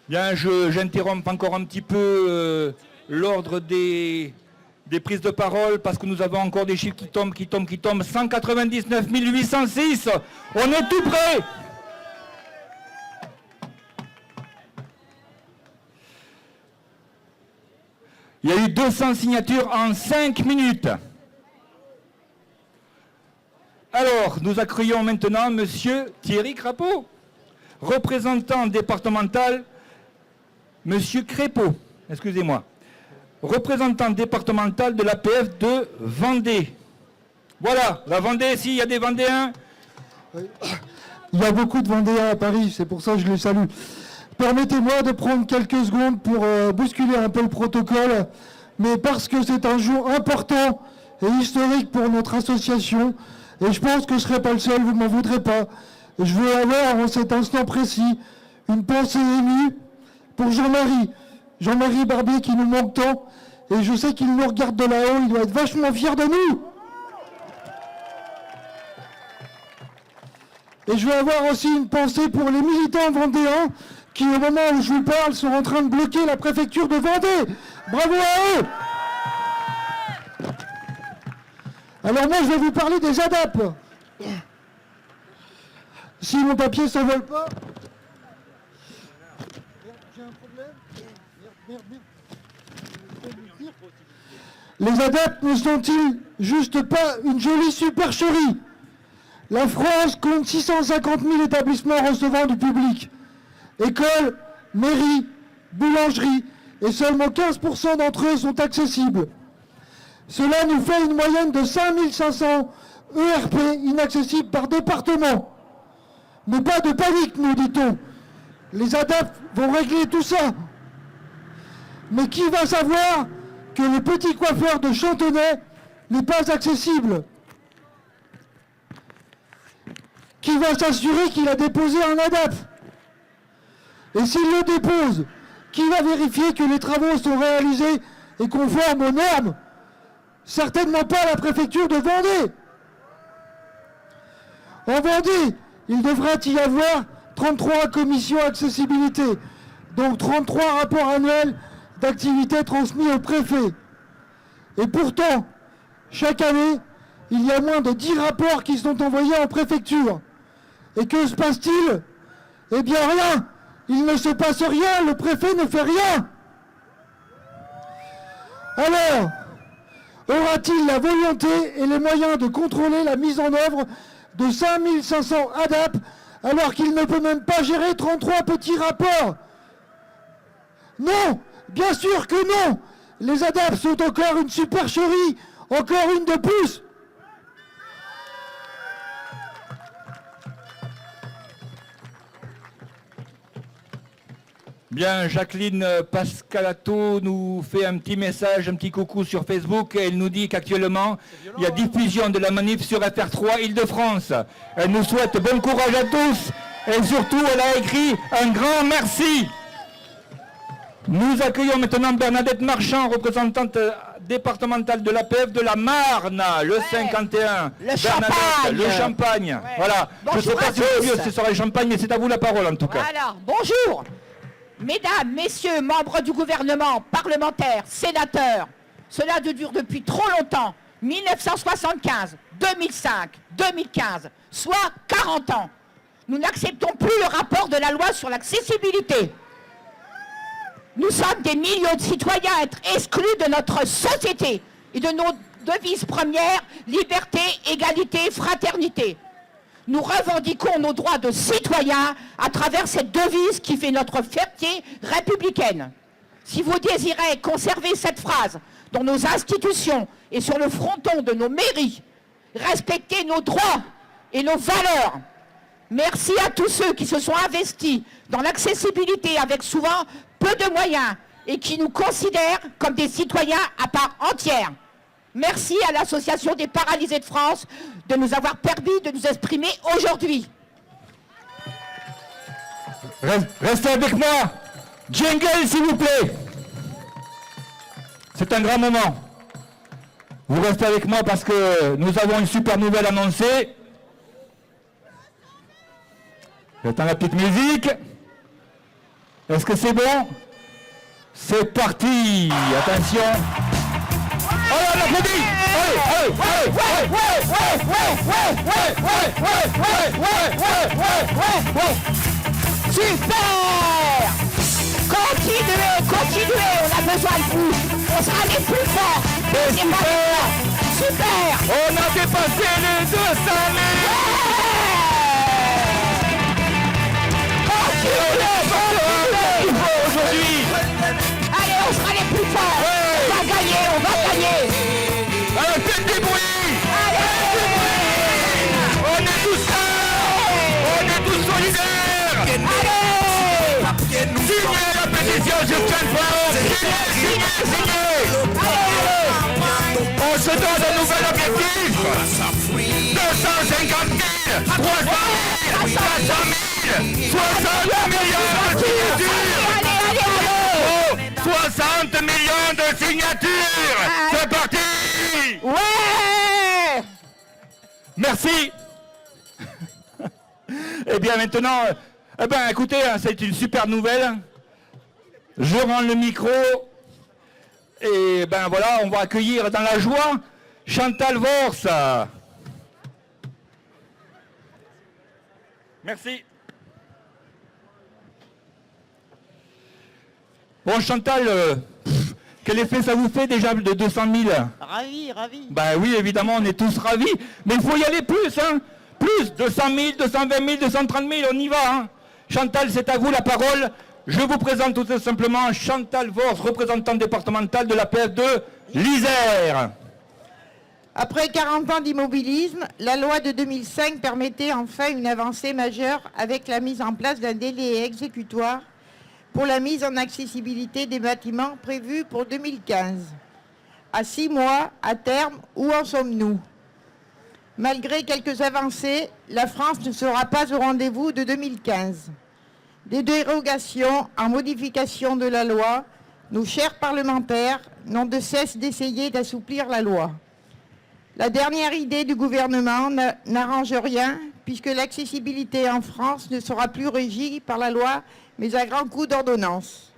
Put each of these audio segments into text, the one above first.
Bien, j'interromps encore un petit peu l'ordre des prises de parole parce que nous avons encore des chiffres qui tombent. 199 806, on est tout près. Il y a eu 200 signatures en 5 minutes. Alors, nous accueillons maintenant Monsieur Thierry Crapeau, représentant départemental, Monsieur Crépeau, excusez-moi, représentant départemental de l'APF de Vendée. Voilà, la Vendée, s'il y a des Vendéens. Il y a beaucoup de Vendéens à Paris, c'est pour ça que je les salue. Permettez-moi de prendre quelques secondes pour bousculer un peu le protocole, mais parce que c'est un jour important et historique pour notre association, et je pense que je ne serai pas le seul, vous ne m'en voudrez pas. Je veux avoir en cet instant précis une pensée émue pour Jean-Marie Barbier qui nous manque tant, et je sais qu'il nous regarde de là-haut, il doit être vachement fier de nous. Et je veux avoir aussi une pensée pour les militants vendéens qui, au moment où je vous parle, sont en train de bloquer la préfecture de Vendée. Bravo à eux! Alors moi, je vais vous parler des ADAP. Si mon papier ne s'envole pas... J'ai un problème. Les ADAP ne sont-ils juste pas une jolie supercherie? La France compte 650 000 établissements recevant du public. Écoles, mairies, boulangeries, et seulement 15% d'entre eux sont accessibles. Cela nous fait une moyenne de 5500 ERP inaccessibles par département. Mais pas de panique, nous dit-on. Les ADAP vont régler tout ça. Mais qui va savoir que le petit coiffeur de Chantenay n'est pas accessible? Qui va s'assurer qu'il a déposé un ADAP? Et s'il le dépose, qui va vérifier que les travaux sont réalisés et conformes aux normes? Certainement pas la préfecture de Vendée. En Vendée, il devrait y avoir 33 commissions accessibilité, donc 33 rapports annuels d'activité transmis au préfet. Et pourtant, chaque année, il y a moins de 10 rapports qui sont envoyés en préfecture. Et que se passe-t-il? Eh bien rien. Il ne se passe rien, le préfet ne fait rien. Alors, aura-t-il la volonté et les moyens de contrôler la mise en œuvre de 5500 ADAP alors qu'il ne peut même pas gérer 33 petits rapports? Non, bien sûr que non. Les ADAP sont encore une supercherie, encore une de plus. Bien, Jacqueline Pascalato nous fait un petit message, un petit coucou sur Facebook. Elle nous dit qu'actuellement, il y a diffusion de la manif sur FR3 Île-de-France. Elle nous souhaite bon courage à tous et surtout, elle a écrit un grand merci. Nous accueillons maintenant Bernadette Marchand, représentante départementale de l'APF de la Marne, le 51. Le Champagne. Le Champagne. Ouais. Voilà. Bonjour. Je ne sais pas si ce sera le Champagne, mais c'est à vous la parole en tout cas. Alors, bonjour. Mesdames, messieurs, membres du gouvernement, parlementaires, sénateurs, cela dure depuis trop longtemps, 1975, 2005, 2015, soit 40 ans. Nous n'acceptons plus le rapport de la loi sur l'accessibilité. Nous sommes des millions de citoyens à être exclus de notre société et de nos devises premières, liberté, égalité, fraternité. Nous revendiquons nos droits de citoyens à travers cette devise qui fait notre fierté républicaine. Si vous désirez conserver cette phrase dans nos institutions et sur le fronton de nos mairies, respectez nos droits et nos valeurs. Merci à tous ceux qui se sont investis dans l'accessibilité avec souvent peu de moyens et qui nous considèrent comme des citoyens à part entière. Merci à l'Association des paralysés de France de nous avoir permis de nous exprimer aujourd'hui. Restez avec moi. Jingle, s'il vous plaît. C'est un grand moment. Vous restez avec moi parce que nous avons une super nouvelle annoncée. J'attends la petite musique. Est-ce que c'est bon? C'est parti. Attention. Oh là, on applaudit. Super! Continuez, continuez, on a besoin de vous. On sera les plus forts. Super! On a dépassé les 200 000. Aujourd'hui. Allez, on sera les plus forts. On va gagner, on va gagner. Alors faites du bruit. On est tous là. On est tous solidaires. Signez la pétition sur Cannes.org. Signez. On se donne un nouvel objectif. 250 000, 300 000, 400 000, 60 millions de signatures. 60 millions de signatures. C'est parti. Ouais! Merci. Eh bien maintenant, écoutez, c'est une super nouvelle. Je rends le micro. Et voilà, on va accueillir dans la joie Chantal Vors. Merci. Bon Chantal, quel effet ça vous fait déjà de 200 000? Ravi, ravi. Ben oui, évidemment, on est tous ravis. Mais il faut y aller plus, hein. Plus, 200 000, 220 000, 230 000, on y va, hein. Chantal, c'est à vous la parole. Je vous présente tout simplement Chantal Vors, représentante départementale de l'APF de l'Isère. Après 40 ans d'immobilisme, la loi de 2005 permettait enfin une avancée majeure avec la mise en place d'un délai exécutoire pour la mise en accessibilité des bâtiments prévus pour 2015. À 6 mois, à terme, où en sommes-nous? Malgré quelques avancées, la France ne sera pas au rendez-vous de 2015. Des dérogations en modification de la loi, nos chers parlementaires n'ont de cesse d'essayer d'assouplir la loi. La dernière idée du gouvernement n'arrange rien, puisque l'accessibilité en France ne sera plus régie par la loi, mais à grands coups d'ordonnance.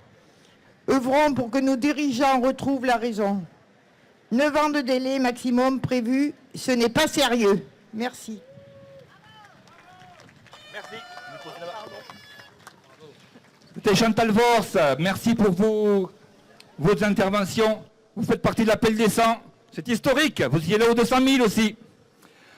Œuvrons pour que nos dirigeants retrouvent la raison. 9 ans de délai maximum prévu, ce n'est pas sérieux. Merci. Merci. C'était Chantal Vors, merci pour vos interventions. Vous faites partie de l'appel des 100. C'est historique, vous y allez aux 200 000 aussi.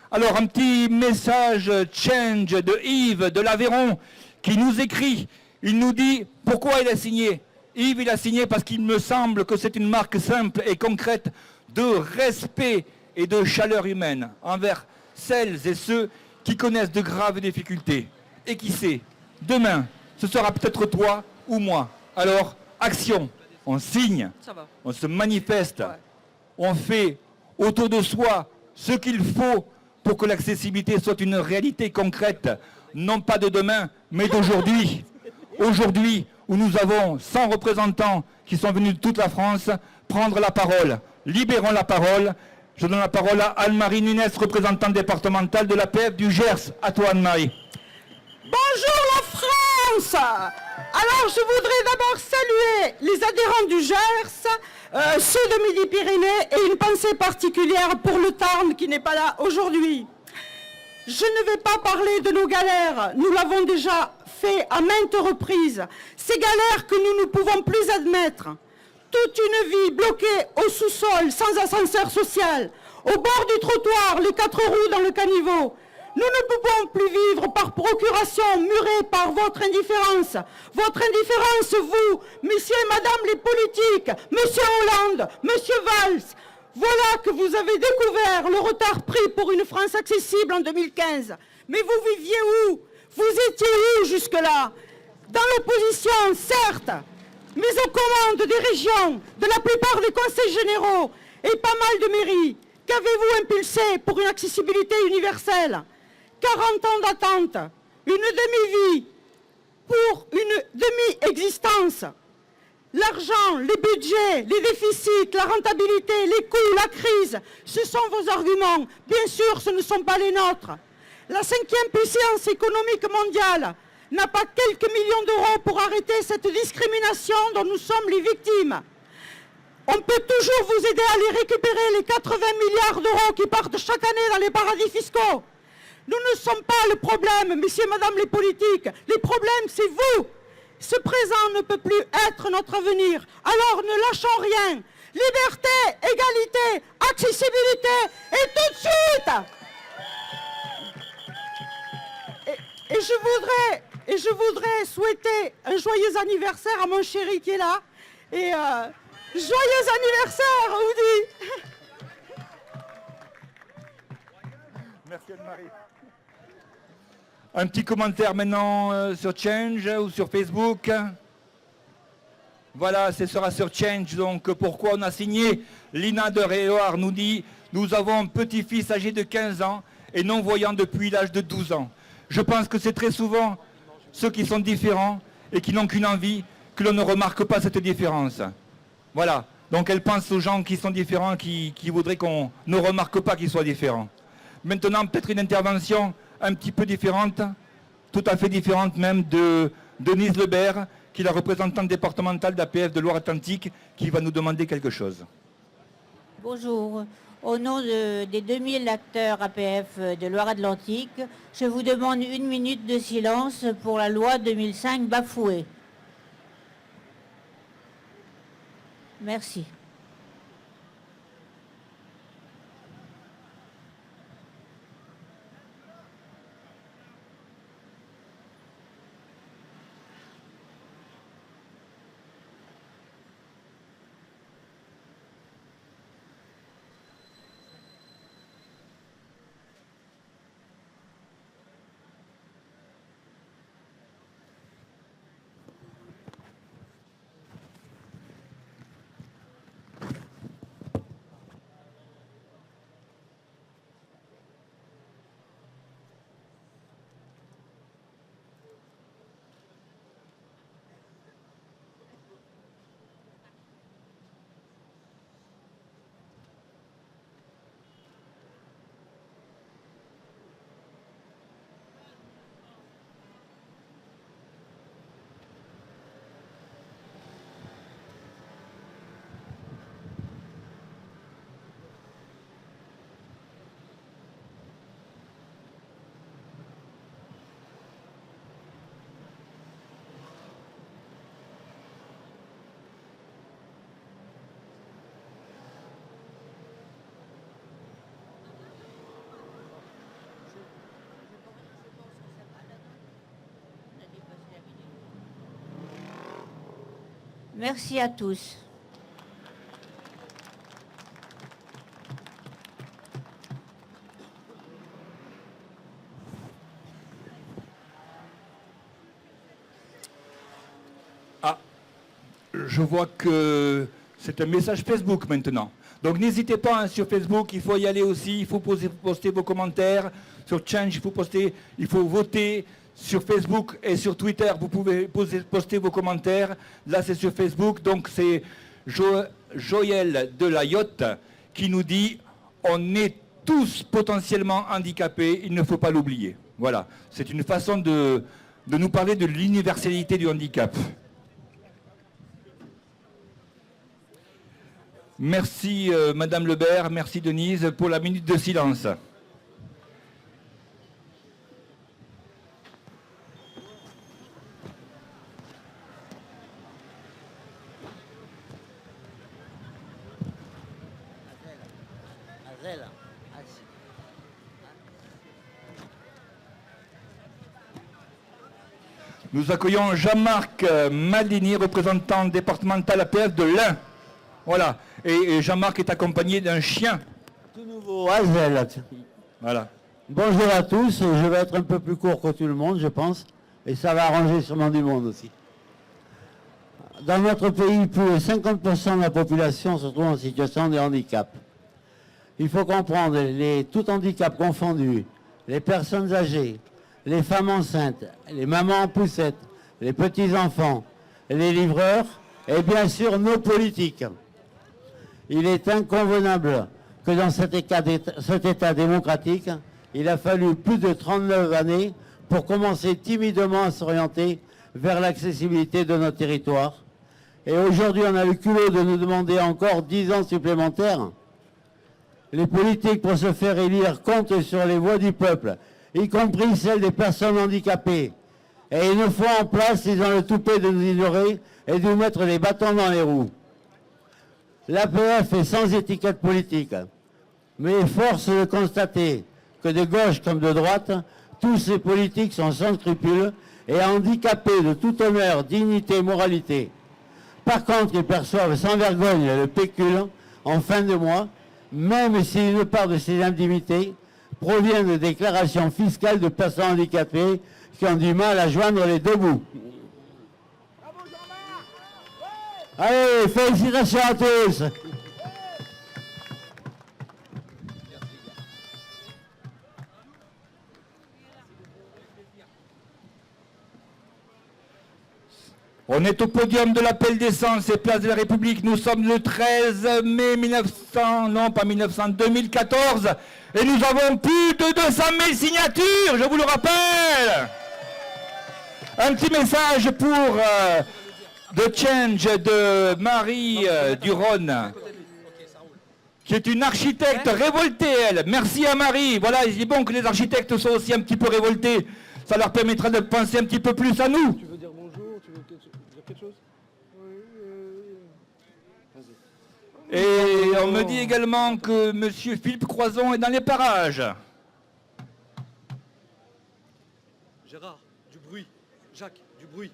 Alors, un petit message change de Yves de l'Aveyron qui nous écrit. Il nous dit pourquoi il a signé. Yves, il a signé parce qu'il me semble que c'est une marque simple et concrète de respect et de chaleur humaine envers celles et ceux qui connaissent de graves difficultés. Et qui sait, demain, ce sera peut-être toi ou moi. Alors, action, on signe, on se manifeste, on fait autour de soi ce qu'il faut pour que l'accessibilité soit une réalité concrète, non pas de demain, mais d'aujourd'hui. Aujourd'hui, où nous avons 100 représentants qui sont venus de toute la France prendre la parole. Libérons la parole. Je donne la parole à Anne-Marie Nunes, représentante départementale de l'APF du Gers. À toi, Anne-Marie. Bonjour la France! Alors je voudrais d'abord saluer les adhérents du Gers, ceux de Midi-Pyrénées et une pensée particulière pour le Tarn qui n'est pas là aujourd'hui. Je ne vais pas parler de nos galères, nous l'avons déjà fait à maintes reprises. Ces galères que nous ne pouvons plus admettre. Toute une vie bloquée au sous-sol, sans ascenseur social, au bord du trottoir, les 4 roues dans le caniveau. Nous ne pouvons plus vivre par procuration, murés par votre indifférence. Votre indifférence, vous, messieurs et madame les politiques, monsieur Hollande, monsieur Valls. Voilà que vous avez découvert le retard pris pour une France accessible en 2015. Mais vous viviez où? Vous étiez où jusque-là? Dans l'opposition, certes, mais aux commandes des régions, de la plupart des conseils généraux et pas mal de mairies. Qu'avez-vous impulsé pour une accessibilité universelle? 40 ans d'attente, une demi-vie pour une demi-existence. L'argent, les budgets, les déficits, la rentabilité, les coûts, la crise, ce sont vos arguments. Bien sûr, ce ne sont pas les nôtres. La 5e puissance économique mondiale, n'a pas quelques millions d'euros pour arrêter cette discrimination dont nous sommes les victimes. On peut toujours vous aider à aller récupérer les 80 milliards d'euros qui partent chaque année dans les paradis fiscaux. Nous ne sommes pas le problème, messieurs et madame les politiques. Les problèmes, c'est vous. Ce présent ne peut plus être notre avenir. Alors ne lâchons rien. Liberté, égalité, accessibilité et tout de suite. Et je voudrais souhaiter un joyeux anniversaire à mon chéri qui est là. Et joyeux anniversaire, Audi. Merci Anne-Marie. Un petit commentaire maintenant sur Change ou sur Facebook. Voilà, ce sera sur Change. Donc pourquoi on a signé? Lina de Réoir nous dit « Nous avons un petit-fils âgé de 15 ans et non-voyant depuis l'âge de 12 ans. Je pense que c'est très souvent ceux qui sont différents et qui n'ont qu'une envie, que l'on ne remarque pas cette différence. » Voilà, donc elle pense aux gens qui sont différents, qui voudraient qu'on ne remarque pas qu'ils soient différents. Maintenant, peut-être une intervention un petit peu différente, tout à fait différente même de Denise Lebert, qui est la représentante départementale d'APF de Loire-Atlantique, qui va nous demander quelque chose. Bonjour. Au nom des 2000 acteurs APF de Loire-Atlantique, je vous demande 1 minute de silence pour la loi 2005 bafouée. Merci. Merci à tous. Ah, je vois que c'est un message Facebook maintenant. Donc n'hésitez pas sur Facebook, il faut y aller aussi, il faut poster vos commentaires. Sur Change, il faut voter. Sur Facebook et sur Twitter, vous pouvez poster vos commentaires. Là, c'est sur Facebook. Donc, c'est Joël de la Yotte qui nous dit « On est tous potentiellement handicapés, il ne faut pas l'oublier. » Voilà. C'est une façon de nous parler de l'universalité du handicap. Merci Madame Lebert, merci Denise pour la minute de silence. Nous accueillons Jean-Marc Maldini, représentant départemental APF de l'Ain. Voilà. Et Jean-Marc est accompagné d'un chien. Tout nouveau, Hazel. Voilà. Bonjour à tous. Je vais être un peu plus court que tout le monde, je pense. Et ça va arranger sûrement du monde aussi. Dans notre pays, plus de 50% de la population se trouve en situation de handicap. Il faut comprendre, tout handicap confondus, les personnes âgées, les femmes enceintes, les mamans en poussette, les petits-enfants, les livreurs et bien sûr nos politiques. Il est inconvenable que dans cet état démocratique, il a fallu plus de 39 années pour commencer timidement à s'orienter vers l'accessibilité de notre territoire. Et aujourd'hui, on a le culot de nous demander encore 10 ans supplémentaires. Les politiques pour se faire élire comptent sur les voix du peuple, y compris celles des personnes handicapées. Et une fois en place, ils ont le toupet de nous ignorer et de nous mettre des bâtons dans les roues. L'APF est sans étiquette politique, mais force de constater que de gauche comme de droite, tous ces politiques sont sans scrupules et handicapés de tout honneur, dignité, moralité. Par contre, ils perçoivent sans vergogne le pécule en fin de mois, même si une part de ces indemnités provient de déclarations fiscales de personnes handicapées qui ont du mal à joindre les deux bouts. Allez, félicitations à tous. On est au podium de l'appel d'essence et place de la République. Nous sommes le 13 mai 2014 et nous avons plus de 200 000 signatures, je vous le rappelle. Un petit message pour The Change de Marie Duron, qui est une architecte révoltée, elle. Merci à Marie. Voilà, il est bon que les architectes soient aussi un petit peu révoltés. Ça leur permettra de penser un petit peu plus à nous. Tu veux dire bonjour? Tu veux dire quelque chose? Et on me dit également que Monsieur Philippe Croison est dans les parages. Gérard, du bruit. Jacques, du bruit.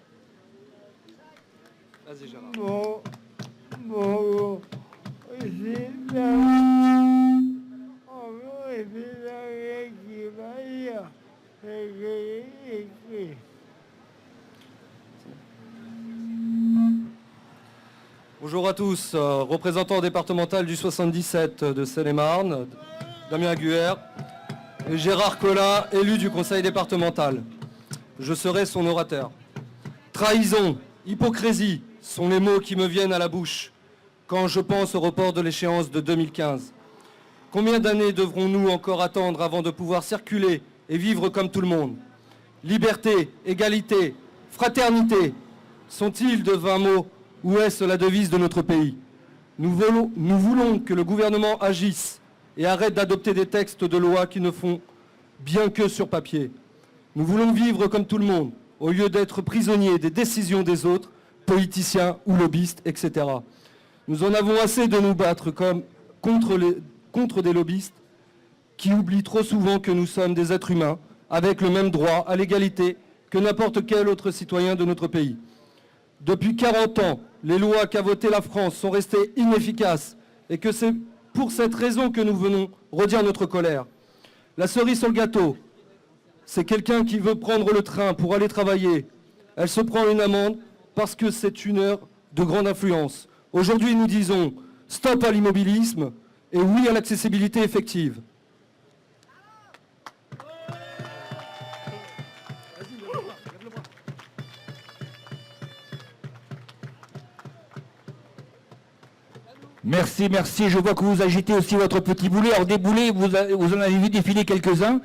Vas-y Gérard. Bonjour à tous, représentant départemental du 77 de Seine-et-Marne, Damien Aguer, et Gérard Collin, élu du conseil départemental. Je serai son orateur. Trahison, hypocrisie sont les mots qui me viennent à la bouche quand je pense au report de l'échéance de 2015. Combien d'années devrons-nous encore attendre avant de pouvoir circuler et vivre comme tout le monde? Liberté, égalité, fraternité, sont-ils de vains mots ou est-ce la devise de notre pays? Nous voulons que le gouvernement agisse et arrête d'adopter des textes de loi qui ne font bien que sur papier. Nous voulons vivre comme tout le monde, au lieu d'être prisonniers des décisions des autres, politiciens ou lobbyistes, etc. Nous en avons assez de nous battre contre des lobbyistes qui oublient trop souvent que nous sommes des êtres humains avec le même droit à l'égalité que n'importe quel autre citoyen de notre pays. Depuis 40 ans, les lois qu'a votées la France sont restées inefficaces et que c'est pour cette raison que nous venons redire notre colère. La cerise sur le gâteau, c'est quelqu'un qui veut prendre le train pour aller travailler. Elle se prend une amende parce que c'est une heure de grande influence. Aujourd'hui, nous disons stop à l'immobilisme et oui à l'accessibilité effective. Merci, merci. Je vois que vous agitez aussi votre petit boulet. Alors des boulets, vous en avez vu défiler quelques-uns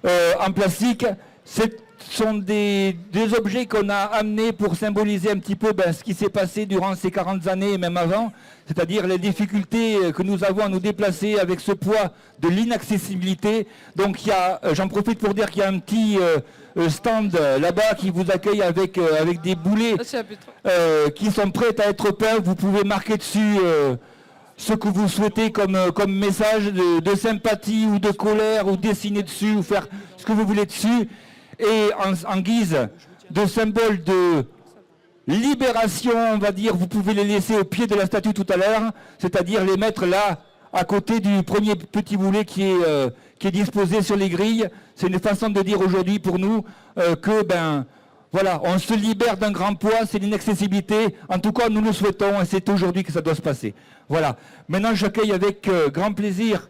en plastique. Ce sont des objets qu'on a amenés pour symboliser un petit peu ce qui s'est passé durant ces 40 années et même avant, c'est-à-dire les difficultés que nous avons à nous déplacer avec ce poids de l'inaccessibilité. Donc j'en profite pour dire qu'il y a un petit stand là-bas qui vous accueille avec des boulets qui sont prêts à être peints. Vous pouvez marquer dessus ce que vous souhaitez comme message de sympathie ou de colère, ou dessiner dessus, ou faire ce que vous voulez dessus. Et en guise de symbole de libération, on va dire, vous pouvez les laisser au pied de la statue tout à l'heure, c'est-à-dire les mettre là, à côté du premier petit boulet qui est disposé sur les grilles. C'est une façon de dire aujourd'hui pour nous que, voilà, on se libère d'un grand poids, c'est l'inaccessibilité. En tout cas, nous le souhaitons et c'est aujourd'hui que ça doit se passer. Voilà. Maintenant, j'accueille avec grand plaisir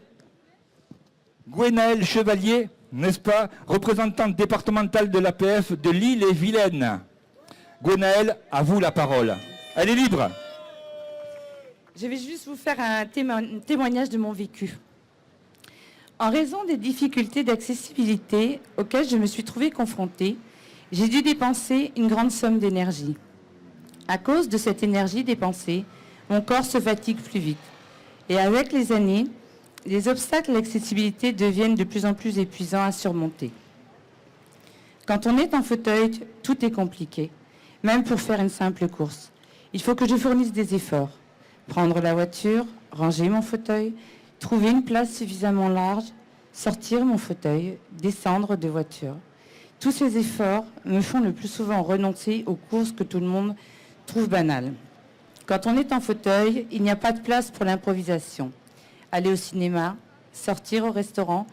Gwenaëlle Chevalier, n'est-ce pas, représentante départementale de l'APF de l'Île-et-Vilaine. Gwenaëlle, à vous la parole. Elle est libre. Je vais juste vous faire un témoignage de mon vécu. En raison des difficultés d'accessibilité auxquelles je me suis trouvée confrontée, j'ai dû dépenser une grande somme d'énergie. À cause de cette énergie dépensée, mon corps se fatigue plus vite. Et avec les années, les obstacles à l'accessibilité deviennent de plus en plus épuisants à surmonter. Quand on est en fauteuil, tout est compliqué, même pour faire une simple course. Il faut que je fournisse des efforts. Prendre la voiture, ranger mon fauteuil, trouver une place suffisamment large, sortir mon fauteuil, descendre de voiture. Tous ces efforts me font le plus souvent renoncer aux courses que tout le monde trouve banales. Quand on est en fauteuil, il n'y a pas de place pour l'improvisation. Aller au cinéma, sortir au restaurant,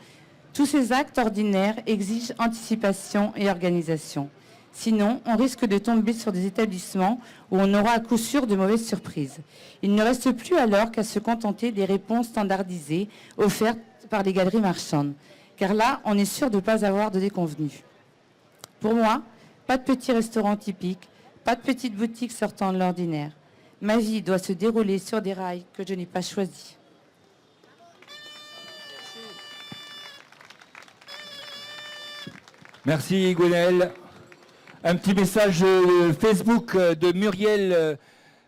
tous ces actes ordinaires exigent anticipation et organisation. Sinon, on risque de tomber sur des établissements où on aura à coup sûr de mauvaises surprises. Il ne reste plus alors qu'à se contenter des réponses standardisées offertes par les galeries marchandes, car là, on est sûr de ne pas avoir de déconvenues. Pour moi, pas de petits restaurants typiques, pas de petites boutiques sortant de l'ordinaire. Ma vie doit se dérouler sur des rails que je n'ai pas choisis. Merci Gwenaëlle. Un petit message Facebook de Muriel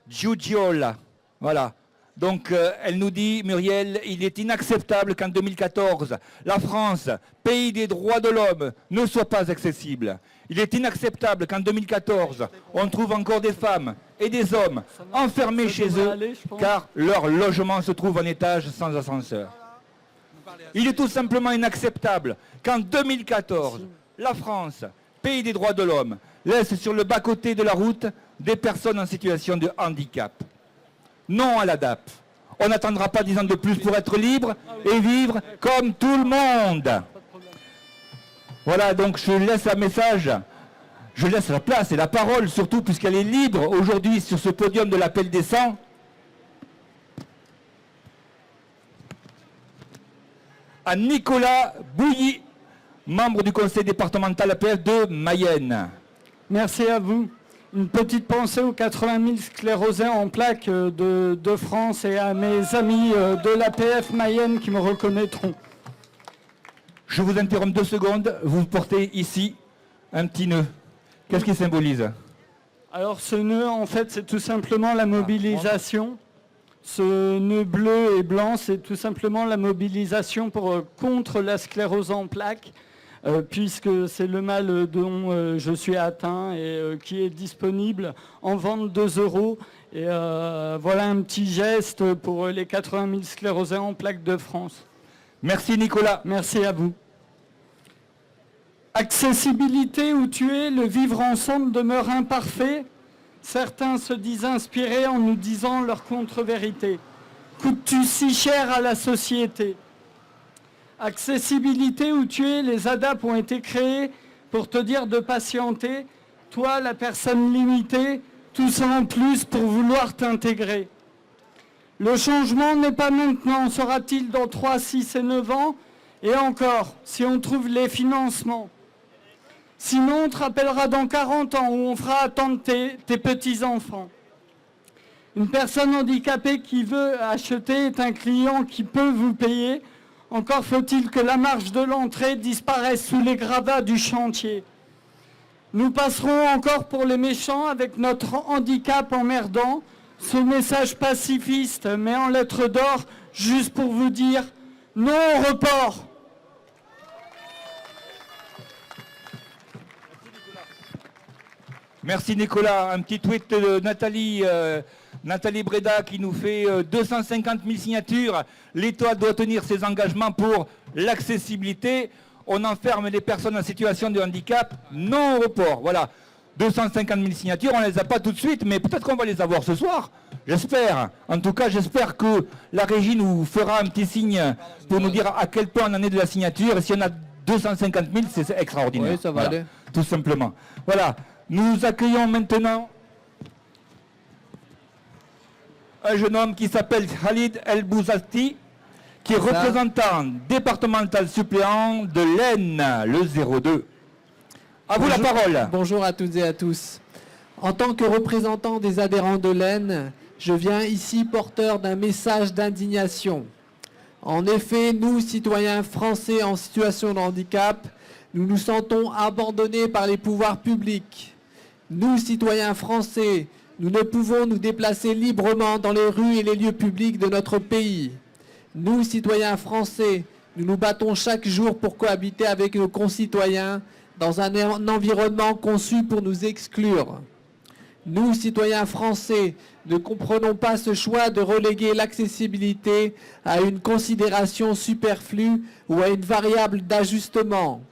Giugiola. Voilà. Donc elle nous dit, Muriel, il est inacceptable qu'en 2014, la France, pays des droits de l'homme, ne soit pas accessible. Il est inacceptable qu'en 2014, on trouve encore des femmes et des hommes enfermés chez eux car leur logement se trouve en étage sans ascenseur. Il est tout simplement inacceptable qu'en 2014, la France, pays des droits de l'homme, laisse sur le bas-côté de la route des personnes en situation de handicap. Non à la DAP. On n'attendra pas 10 ans de plus pour être libre et vivre comme tout le monde. Voilà, donc je laisse un message, je laisse la place et la parole, surtout puisqu'elle est libre aujourd'hui sur ce podium de l'appel des 100. À Nicolas Bouilly, membre du conseil départemental APF de Mayenne. Merci à vous. Une petite pensée aux 80 000 sclérosés en plaques de France et à mes amis de l'APF Mayenne qui me reconnaîtront. Je vous interromps 2 secondes. Vous portez ici un petit nœud. Qu'est-ce qu'il symbolise? Alors ce nœud, en fait, c'est tout simplement la mobilisation. Ce nœud bleu et blanc, c'est tout simplement la mobilisation contre la sclérose en plaques. Puisque c'est le mal dont je suis atteint et qui est disponible en vente 2 €. Et voilà un petit geste pour les 80 000 sclérosés en plaques de France. Merci Nicolas. Merci à vous. Accessibilité où tu es, le vivre ensemble demeure imparfait. Certains se disent inspirés en nous disant leur contre-vérité. Coûtes-tu si cher à la société ? Accessibilité où tu es, les ADAP ont été créés pour te dire de patienter. Toi, la personne limitée, tout ça en plus pour vouloir t'intégrer. Le changement n'est pas maintenant, sera-t-il dans 3, 6 et 9 ans? Et encore, si on trouve les financements. Sinon, on te rappellera dans 40 ans où on fera attendre tes petits-enfants. Une personne handicapée qui veut acheter est un client qui peut vous payer. Encore faut-il que la marge de l'entrée disparaisse sous les gravats du chantier. Nous passerons encore pour les méchants avec notre handicap emmerdant. Ce message pacifiste, mais en lettres d'or, juste pour vous dire non au report. Merci Nicolas. Un petit tweet de Nathalie Breda qui nous fait 250 000 signatures. L'État doit tenir ses engagements pour l'accessibilité. On enferme les personnes en situation de handicap. Non au report. Voilà. 250 000 signatures, on ne les a pas tout de suite, mais peut-être qu'on va les avoir ce soir. J'espère. En tout cas, j'espère que la régie nous fera un petit signe pour nous dire à quel point on en est de la signature. Et si on a 250 000, c'est extraordinaire. Oui, ça va aller. Tout simplement. Voilà. Nous accueillons maintenant un jeune homme qui s'appelle Khalid El Bouzati, qui est représentant départemental suppléant de l'Aisne, le 02. À vous la parole. Bonjour à toutes et à tous. En tant que représentant des adhérents de l'Aisne, je viens ici porteur d'un message d'indignation. En effet, nous, citoyens français en situation de handicap, nous nous sentons abandonnés par les pouvoirs publics. Nous, citoyens français, nous ne pouvons nous déplacer librement dans les rues et les lieux publics de notre pays. Nous, citoyens français, nous nous battons chaque jour pour cohabiter avec nos concitoyens dans un environnement conçu pour nous exclure. Nous, citoyens français, ne comprenons pas ce choix de reléguer l'accessibilité à une considération superflue ou à une variable d'ajustement.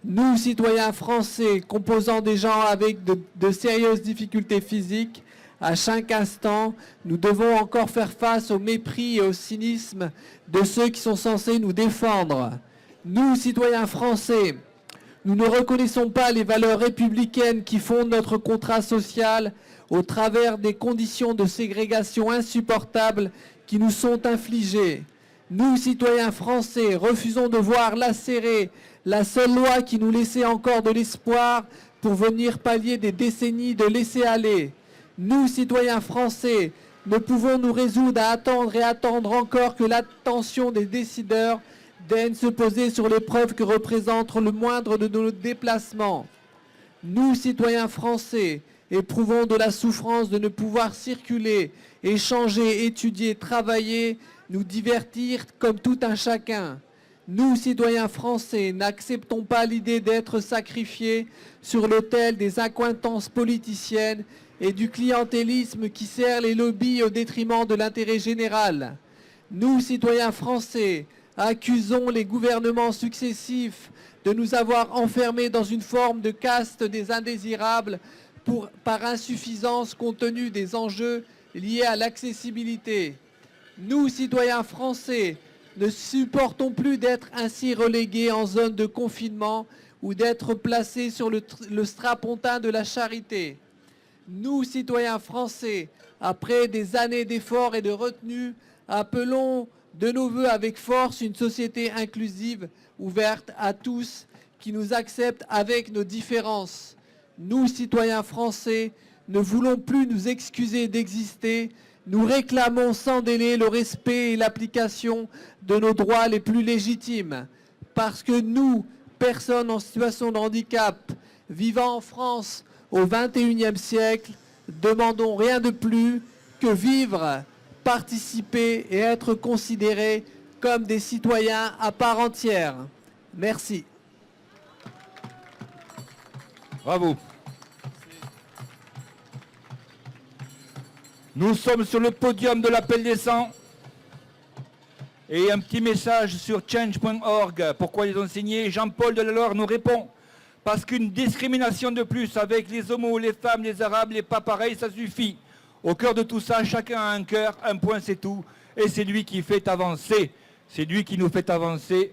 Nous, citoyens français, composant des gens avec de sérieuses difficultés physiques, à chaque instant, nous devons encore faire face au mépris et au cynisme de ceux qui sont censés nous défendre. Nous, citoyens français, nous ne reconnaissons pas les valeurs républicaines qui fondent notre contrat social au travers des conditions de ségrégation insupportables qui nous sont infligées. Nous, citoyens français, refusons de voir lacérer la seule loi qui nous laissait encore de l'espoir pour venir pallier des décennies de laisser-aller. Nous, citoyens français, ne pouvons nous résoudre à attendre et attendre encore que l'attention des décideurs daigne se poser sur l'épreuve que représente le moindre de nos déplacements. Nous, citoyens français, éprouvons de la souffrance de ne pouvoir circuler, échanger, étudier, travailler, nous divertir comme tout un chacun. Nous, citoyens français, n'acceptons pas l'idée d'être sacrifiés sur l'autel des accointances politiciennes et du clientélisme qui sert les lobbies au détriment de l'intérêt général. Nous, citoyens français, accusons les gouvernements successifs de nous avoir enfermés dans une forme de caste des indésirables par insuffisance compte tenu des enjeux liés à l'accessibilité. Nous, citoyens français, ne supportons plus d'être ainsi relégués en zone de confinement ou d'être placés sur le strapontin de la charité. Nous, citoyens français, après des années d'efforts et de retenue, appelons de nos voeux avec force une société inclusive, ouverte à tous, qui nous accepte avec nos différences. Nous, citoyens français, ne voulons plus nous excuser d'exister. Nous réclamons sans délai le respect et l'application de nos droits les plus légitimes. Parce que nous, personnes en situation de handicap, vivant en France au XXIe siècle, demandons rien de plus que vivre, participer et être considérés comme des citoyens à part entière. Merci. Bravo. Nous sommes sur le podium de l'appel des 100. Et un petit message sur change.org. Pourquoi ils ont signé? Jean-Paul Delaloire nous répond. Parce qu'une discrimination de plus avec les homos, les femmes, les arabes, les pas pareils, ça suffit. Au cœur de tout ça, chacun a un cœur, un point c'est tout. Et c'est lui qui fait avancer. C'est lui qui nous fait avancer.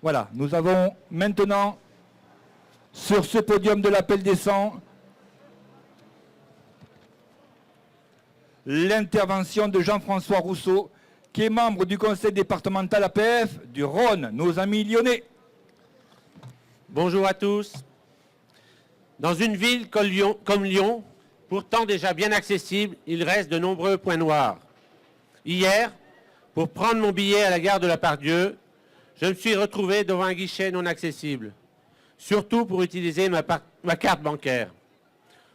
Voilà, nous avons maintenant, sur ce podium de l'appel des 100, l'intervention de Jean-François Rousseau, qui est membre du conseil départemental APF du Rhône, nos amis lyonnais. Bonjour à tous. Dans une ville comme Lyon, pourtant déjà bien accessible, il reste de nombreux points noirs. Hier, pour prendre mon billet à la gare de la Part-Dieu, je me suis retrouvé devant un guichet non accessible, surtout pour utiliser ma carte bancaire.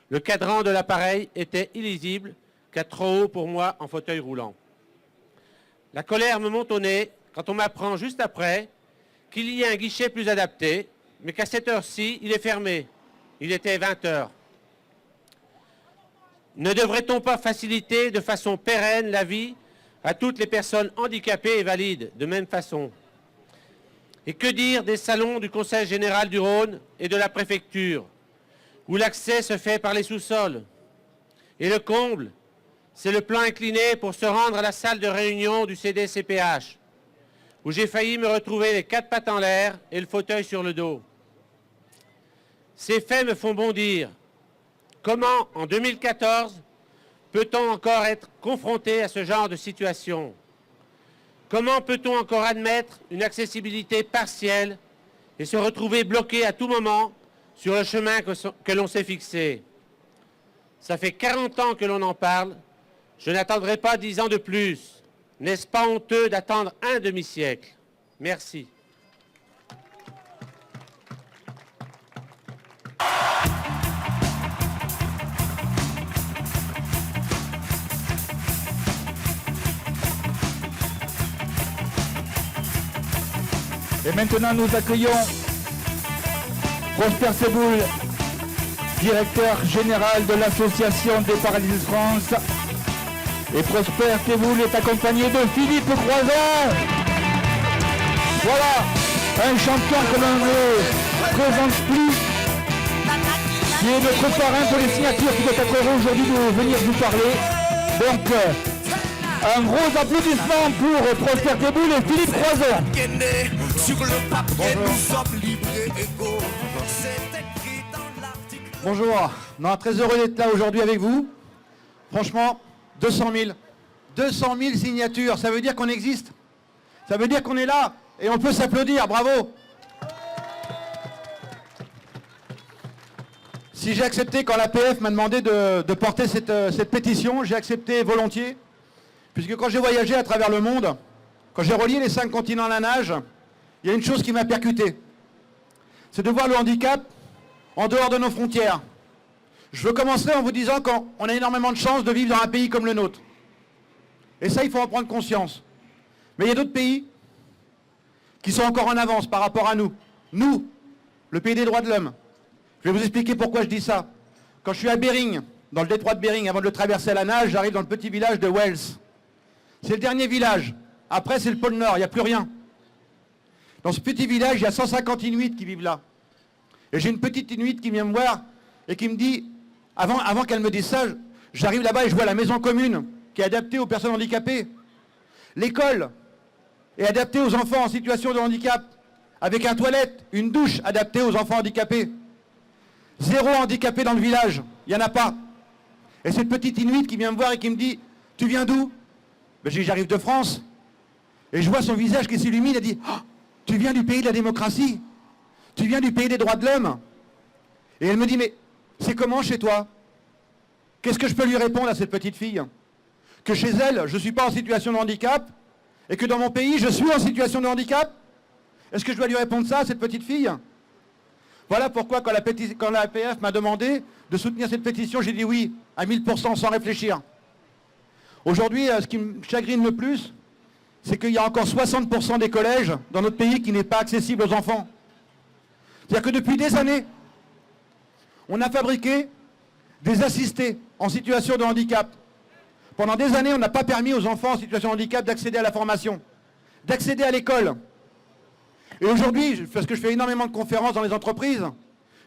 Le cadran de l'appareil était illisible, car trop haut pour moi en fauteuil roulant. La colère me monte au nez quand on m'apprend juste après qu'il y a un guichet plus adapté, mais qu'à cette heure-ci, il est fermé. Il était 20 heures. Ne devrait-on pas faciliter de façon pérenne la vie à toutes les personnes handicapées et valides de même façon? Et que dire des salons du Conseil général du Rhône et de la préfecture, où l'accès se fait par les sous-sols? Et le comble, c'est le plan incliné pour se rendre à la salle de réunion du CDCPH, où j'ai failli me retrouver les 4 pattes en l'air et le fauteuil sur le dos. Ces faits me font bondir. Comment, en 2014, peut-on encore être confronté à ce genre de situation? Comment peut-on encore admettre une accessibilité partielle et se retrouver bloqué à tout moment sur le chemin que l'on s'est fixé? Ça fait 40 ans que l'on en parle. Je n'attendrai pas 10 ans de plus. N'est-ce pas honteux d'attendre un demi-siècle? Merci. Et maintenant, nous accueillons Prosper Seboul, directeur général de l'Association des paralysés de France. Et Prosper Seboul est accompagné de Philippe Croizon. Voilà, un champion que l'on ne présente plus, qui est notre parrain pour les signatures, qui doit être heureux aujourd'hui de venir vous parler. Donc, un gros applaudissement pour Prosper Seboul et Philippe Croizon. Bonjour, non, très heureux d'être là aujourd'hui avec vous. Franchement, 200 000. 200 000 signatures, ça veut dire qu'on existe. Ça veut dire qu'on est là et on peut s'applaudir, bravo. Si j'ai accepté quand l'APF m'a demandé de porter cette pétition, j'ai accepté volontiers. Puisque quand j'ai voyagé à travers le monde, quand j'ai relié les 5 continents à la nage, il y a une chose qui m'a percuté. C'est de voir le handicap en dehors de nos frontières. Je veux commencer en vous disant qu'on a énormément de chance de vivre dans un pays comme le nôtre. Et ça, il faut en prendre conscience. Mais il y a d'autres pays qui sont encore en avance par rapport à nous. Nous, le pays des droits de l'homme. Je vais vous expliquer pourquoi je dis ça. Quand je suis à Bering, dans le détroit de Bering, avant de le traverser à la nage, j'arrive dans le petit village de Wells. C'est le dernier village. Après, c'est le pôle Nord, il n'y a plus rien. Dans ce petit village, il y a 150 Inuits qui vivent là. Et j'ai une petite Inuit qui vient me voir et qui me dit, avant qu'elle me dise ça, j'arrive là-bas et je vois la maison commune qui est adaptée aux personnes handicapées. L'école est adaptée aux enfants en situation de handicap, avec une toilette, une douche adaptée aux enfants handicapés. 0 handicapé dans le village, il n'y en a pas. Et cette petite Inuit qui vient me voir et qui me dit, tu viens d'où? Ben, je dis, j'arrive de France. Et je vois son visage qui s'illumine, elle dit, oh, tu viens du pays de la démocratie? Tu viens du pays des droits de l'homme? Et elle me dit, mais c'est comment chez toi? Qu'est-ce que je peux lui répondre à cette petite fille? Que chez elle, je ne suis pas en situation de handicap, et que dans mon pays, je suis en situation de handicap? Est-ce que je dois lui répondre ça à cette petite fille? Voilà pourquoi, quand la APF m'a demandé de soutenir cette pétition, j'ai dit oui, à 1000% sans réfléchir. Aujourd'hui, ce qui me chagrine le plus, c'est qu'il y a encore 60% des collèges dans notre pays qui n'est pas accessible aux enfants. C'est-à-dire que depuis des années, on a fabriqué des assistés en situation de handicap. Pendant des années, on n'a pas permis aux enfants en situation de handicap d'accéder à la formation, d'accéder à l'école. Et aujourd'hui, parce que je fais énormément de conférences dans les entreprises,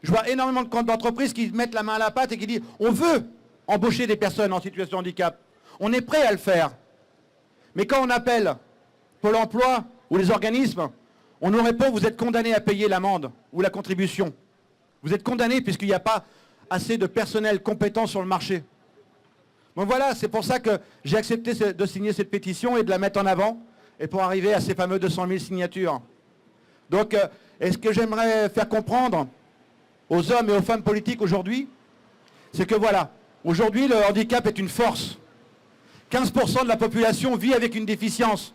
je vois énormément d'entreprises qui mettent la main à la pâte et qui disent « on veut embaucher des personnes en situation de handicap, on est prêt à le faire ». Mais quand on appelle Pôle emploi ou les organismes, on nous répond « vous êtes condamné à payer l'amende ou la contribution ». Vous êtes condamné puisqu'il n'y a pas assez de personnel compétent sur le marché. Donc voilà, c'est pour ça que j'ai accepté de signer cette pétition et de la mettre en avant, et pour arriver à ces fameux 200 000 signatures. Donc, et ce que j'aimerais faire comprendre aux hommes et aux femmes politiques aujourd'hui, c'est que voilà, aujourd'hui le handicap est une force. 15% de la population vit avec une déficience.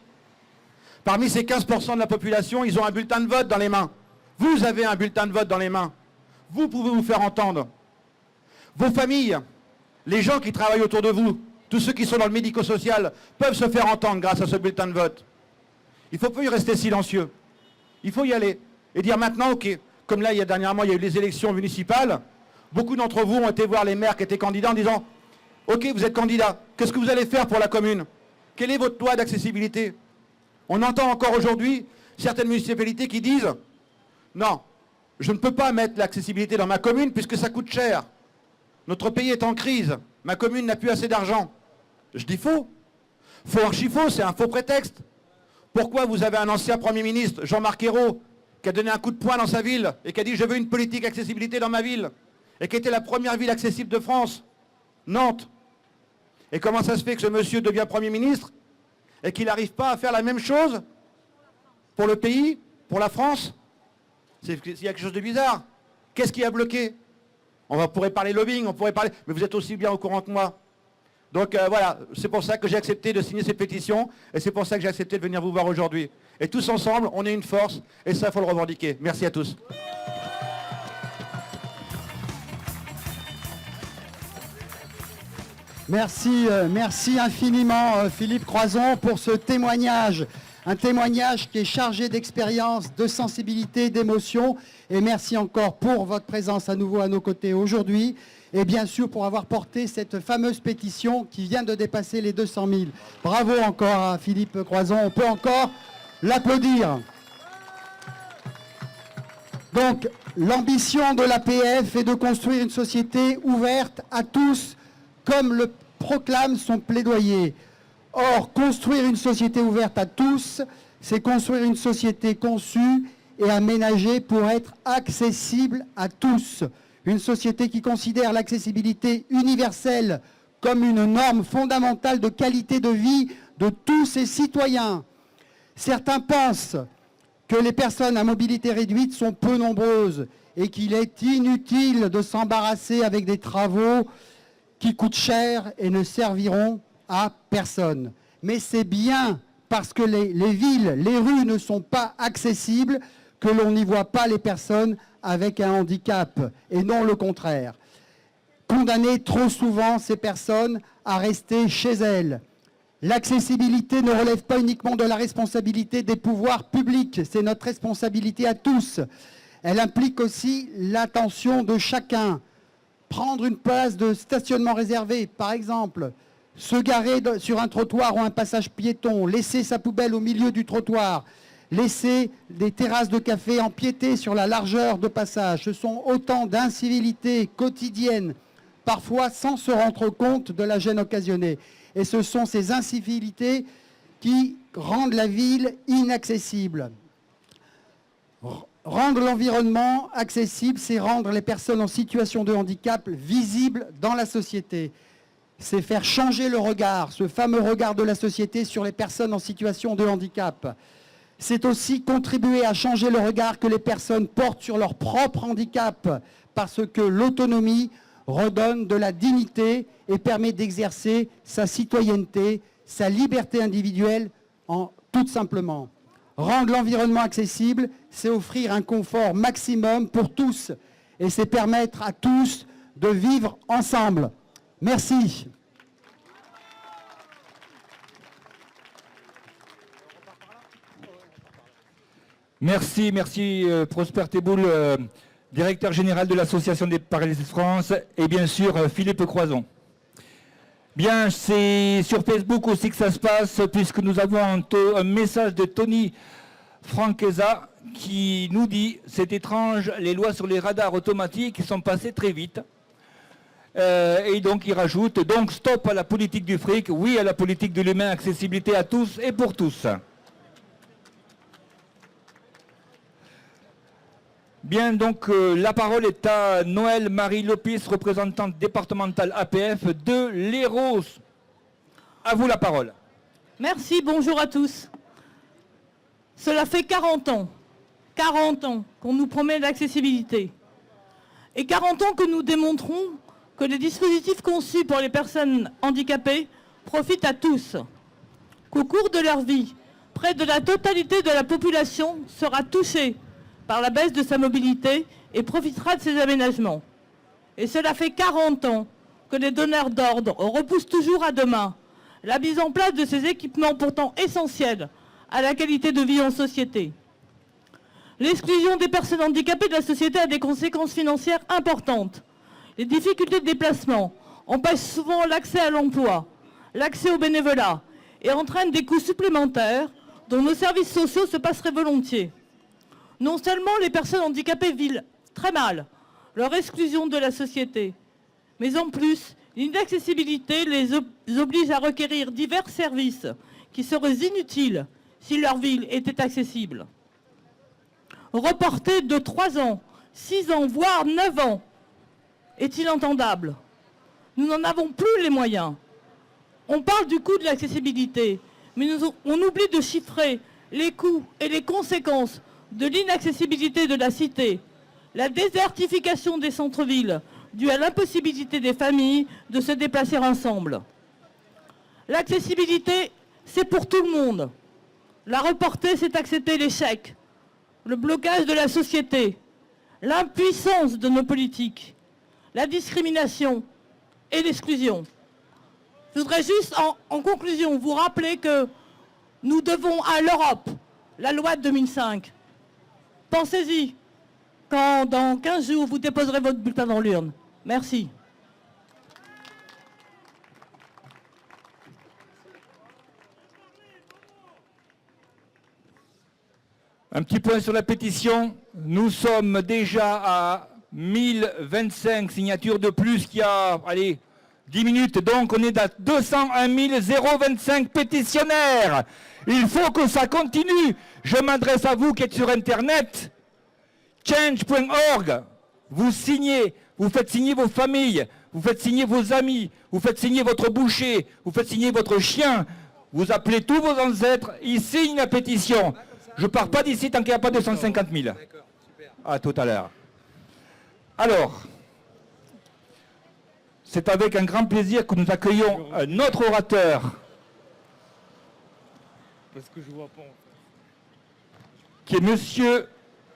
Parmi ces 15% de la population, ils ont un bulletin de vote dans les mains. Vous avez un bulletin de vote dans les mains. Vous pouvez vous faire entendre. Vos familles, les gens qui travaillent autour de vous, tous ceux qui sont dans le médico-social, peuvent se faire entendre grâce à ce bulletin de vote. Il ne faut plus rester silencieux. Il faut y aller et dire maintenant, ok, comme là, dernièrement, il y a eu les élections municipales, beaucoup d'entre vous ont été voir les maires qui étaient candidats en disant, ok, vous êtes candidat, qu'est-ce que vous allez faire pour la commune? Quelle est votre loi d'accessibilité? On entend encore aujourd'hui certaines municipalités qui disent, non, je ne peux pas mettre l'accessibilité dans ma commune puisque ça coûte cher. Notre pays est en crise, ma commune n'a plus assez d'argent. Je dis faux. Faux archi faux, c'est un faux prétexte. Pourquoi vous avez un ancien Premier ministre, Jean-Marc Ayrault, qui a donné un coup de poing dans sa ville et qui a dit « je veux une politique d'accessibilité dans ma ville » et qui était la première ville accessible de France, Nantes. Et comment ça se fait que ce monsieur devient Premier ministre et qu'il n'arrive pas à faire la même chose pour le pays, pour la France? Il y a quelque chose de bizarre. Qu'est-ce qui a bloqué? On pourrait parler lobbying, on pourrait parler... Mais vous êtes aussi bien au courant que moi Donc voilà, c'est pour ça que j'ai accepté de signer cette pétition et c'est pour ça que j'ai accepté de venir vous voir aujourd'hui. Et tous ensemble, on est une force et ça, il faut le revendiquer. Merci à tous. Merci infiniment Philippe Croizon pour ce témoignage. Un témoignage qui est chargé d'expérience, de sensibilité, d'émotion. Et merci encore pour votre présence à nouveau à nos côtés aujourd'hui. Et bien sûr pour avoir porté cette fameuse pétition qui vient de dépasser les 200 000. Bravo encore à Philippe Croizon. On peut encore l'applaudir. Donc l'ambition de l'APF est de construire une société ouverte à tous, comme le proclame son plaidoyer. Or, construire une société ouverte à tous, c'est construire une société conçue et aménagée pour être accessible à tous. Une société qui considère l'accessibilité universelle comme une norme fondamentale de qualité de vie de tous ses citoyens. Certains pensent que les personnes à mobilité réduite sont peu nombreuses et qu'il est inutile de s'embarrasser avec des travaux qui coûtent cher et ne serviront à personne. Mais c'est bien parce que les villes, les rues ne sont pas accessibles que l'on n'y voit pas les personnes avec un handicap, et non le contraire. Condamner trop souvent ces personnes à rester chez elles. L'accessibilité ne relève pas uniquement de la responsabilité des pouvoirs publics, c'est notre responsabilité à tous. Elle implique aussi l'attention de chacun. Prendre une place de stationnement réservé, par exemple, se garer sur un trottoir ou un passage piéton, laisser sa poubelle au milieu du trottoir, laisser des terrasses de café empiéter sur la largeur de passage. Ce sont autant d'incivilités quotidiennes, parfois sans se rendre compte de la gêne occasionnée. Et ce sont ces incivilités qui rendent la ville inaccessible. Rendre l'environnement accessible, c'est rendre les personnes en situation de handicap visibles dans la société. C'est faire changer le regard, ce fameux regard de la société sur les personnes en situation de handicap. C'est aussi contribuer à changer le regard que les personnes portent sur leur propre handicap, parce que l'autonomie redonne de la dignité et permet d'exercer sa citoyenneté, sa liberté individuelle, tout simplement. Rendre l'environnement accessible, c'est offrir un confort maximum pour tous et c'est permettre à tous de vivre ensemble. Merci. Merci Prosper Teboul, directeur général de l'Association des paralysés de France, et bien sûr Philippe Croizon. Bien, c'est sur Facebook aussi que ça se passe, puisque nous avons un message de Tony Franqueza qui nous dit « C'est étrange, les lois sur les radars automatiques sont passées très vite ». Et donc il rajoute « Donc stop à la politique du fric, oui à la politique de l'humain, accessibilité à tous et pour tous ». Bien, donc la parole est à Noël Marie Lopis, représentante départementale APF de l'Hérault. À vous la parole. Merci, bonjour à tous. Cela fait 40 ans qu'on nous promet l'accessibilité. Et 40 ans que nous démontrons que les dispositifs conçus pour les personnes handicapées profitent à tous. Qu'au cours de leur vie, près de la totalité de la population sera touchée par la baisse de sa mobilité et profitera de ces aménagements. Et cela fait 40 ans que les donneurs d'ordre repoussent toujours à demain la mise en place de ces équipements pourtant essentiels à la qualité de vie en société. L'exclusion des personnes handicapées de la société a des conséquences financières importantes. Les difficultés de déplacement empêchent souvent l'accès à l'emploi, l'accès au bénévolat et entraînent des coûts supplémentaires dont nos services sociaux se passeraient volontiers. Non seulement les personnes handicapées vivent très mal leur exclusion de la société, mais en plus, l'inaccessibilité les oblige à requérir divers services qui seraient inutiles si leur ville était accessible. Reporter de 3 ans, 6 ans, voire 9 ans, est-il entendable? Nous n'en avons plus les moyens. On parle du coût de l'accessibilité, mais on oublie de chiffrer les coûts et les conséquences de l'inaccessibilité de la cité, la désertification des centres-villes, due à l'impossibilité des familles de se déplacer ensemble. L'accessibilité, c'est pour tout le monde. La reporter, c'est accepter l'échec, le blocage de la société, l'impuissance de nos politiques, la discrimination et l'exclusion. Je voudrais juste, en conclusion, vous rappeler que nous devons à l'Europe la loi de 2005. Pensez-y quand, dans 15 jours, vous déposerez votre bulletin dans l'urne. Merci. Un petit point sur la pétition. Nous sommes déjà à 1025 signatures de plus qu'il y a, allez, 10 minutes. Donc on est à 201 025 pétitionnaires. Il faut que ça continue. Je m'adresse à vous qui êtes sur Internet. Change.org. Vous signez, vous faites signer vos familles, vous faites signer vos amis, vous faites signer votre boucher, vous faites signer votre chien. Vous appelez tous vos ancêtres, ils signent la pétition. Je ne pars pas d'ici tant qu'il n'y a pas 250 000. À tout à l'heure. Alors, c'est avec un grand plaisir que nous accueillons un autre orateur. Parce que je vois pas. Qui est Monsieur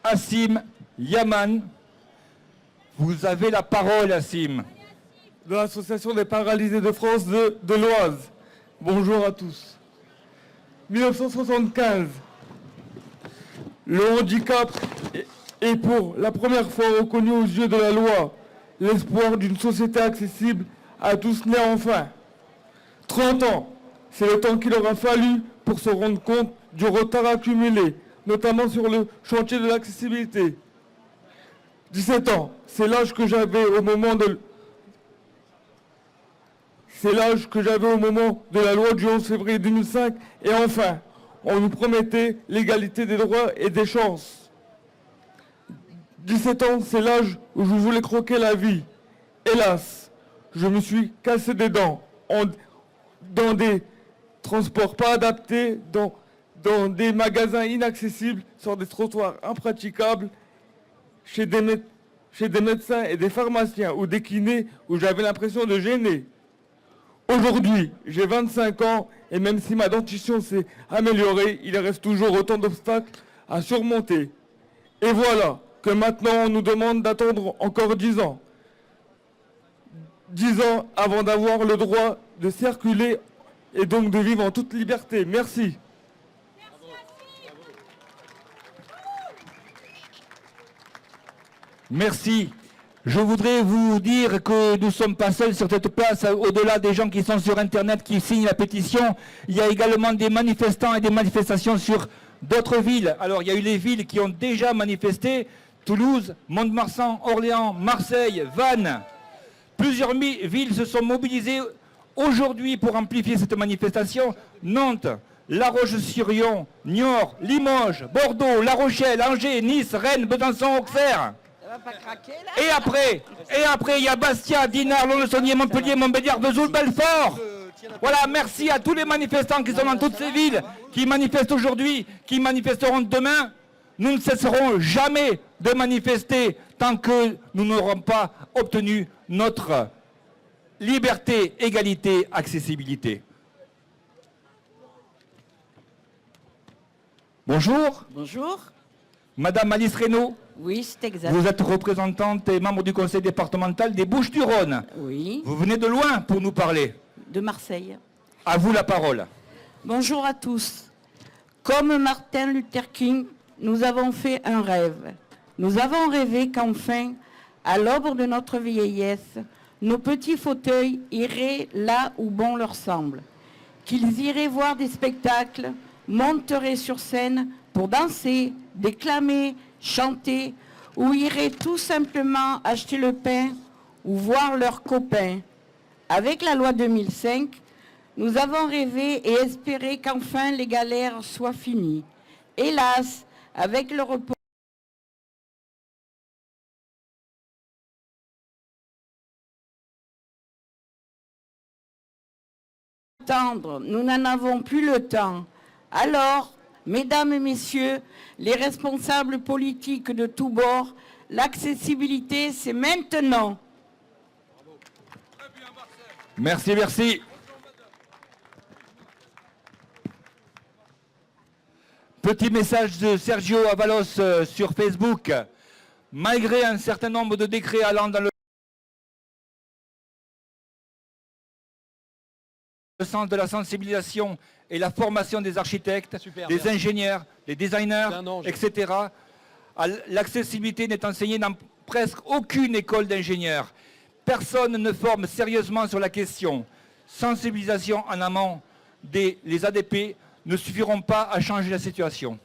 Hassim Yaman. Vous avez la parole, Hassim. De l'Association des paralysés de France de l'Oise. Bonjour à tous. 1975. Le handicap est pour la première fois reconnu aux yeux de la loi. L'espoir d'une société accessible à tous naît enfin. 30 ans, c'est le temps qu'il aura fallu pour se rendre compte du retard accumulé, notamment sur le chantier de l'accessibilité. 17 ans, c'est l'âge que j'avais au moment de... C'est l'âge que j'avais au moment de la loi du 11 février 2005. Et enfin, on nous promettait l'égalité des droits et des chances. 17 ans, c'est l'âge où je voulais croquer la vie. Hélas, je me suis cassé des dents dans des transports pas adaptés, dans des magasins inaccessibles, sur des trottoirs impraticables, chez des médecins et des pharmaciens ou des kinés où j'avais l'impression de gêner. Aujourd'hui, j'ai 25 ans et même si ma dentition s'est améliorée, il reste toujours autant d'obstacles à surmonter. Et voilà que maintenant on nous demande d'attendre encore 10 ans. 10 ans avant d'avoir le droit de circuler et donc de vivre en toute liberté. Merci. Merci. Je voudrais vous dire que nous ne sommes pas seuls sur cette place. Au-delà des gens qui sont sur Internet, qui signent la pétition, il y a également des manifestants et des manifestations sur d'autres villes. Alors, il y a eu les villes qui ont déjà manifesté. Toulouse, Mont-de-Marsan, Orléans, Marseille, Vannes. Plusieurs villes se sont mobilisées aujourd'hui pour amplifier cette manifestation. Nantes, La Roche-sur-Yon, Niort, Limoges, Bordeaux, La Rochelle, Angers, Nice, Rennes, Besançon, Auxerre. Et après, il y a Bastia, Dinard, Lons-le-Saunier, Montpellier, Montbéliard, Vesoul, Belfort. Voilà, merci à tous les manifestants qui sont dans toutes ces villes, qui manifestent aujourd'hui, qui manifesteront demain. Nous ne cesserons jamais de manifester tant que nous n'aurons pas obtenu notre liberté, égalité, accessibilité. Bonjour. Bonjour. Madame Alice Reynaud. Oui, c'est exact. Vous êtes représentante et membre du conseil départemental des Bouches-du-Rhône. Oui. Vous venez de loin pour nous parler. De Marseille. À vous la parole. Bonjour à tous. Comme Martin Luther King, nous avons fait un rêve. Nous avons rêvé qu'enfin, à l'aube de notre vieillesse, nos petits fauteuils iraient là où bon leur semble. Qu'ils iraient voir des spectacles, monteraient sur scène pour danser, déclamer, chanter, ou iraient tout simplement acheter le pain ou voir leurs copains. Avec la loi 2005, nous avons rêvé et espéré qu'enfin les galères soient finies. Hélas, avec le report, nous n'en avons plus le temps. Alors, mesdames et messieurs, les responsables politiques de tous bords, l'accessibilité, c'est maintenant. Merci, merci. Petit message de Sergio Avalos sur Facebook. Malgré un certain nombre de décrets allant dans le sens de la sensibilisation et la formation des architectes, des ingénieurs, des designers, etc., l'accessibilité n'est enseignée dans presque aucune école d'ingénieurs. Personne ne forme sérieusement sur la question. Sensibilisation en amont, les ADP ne suffiront pas à changer la situation.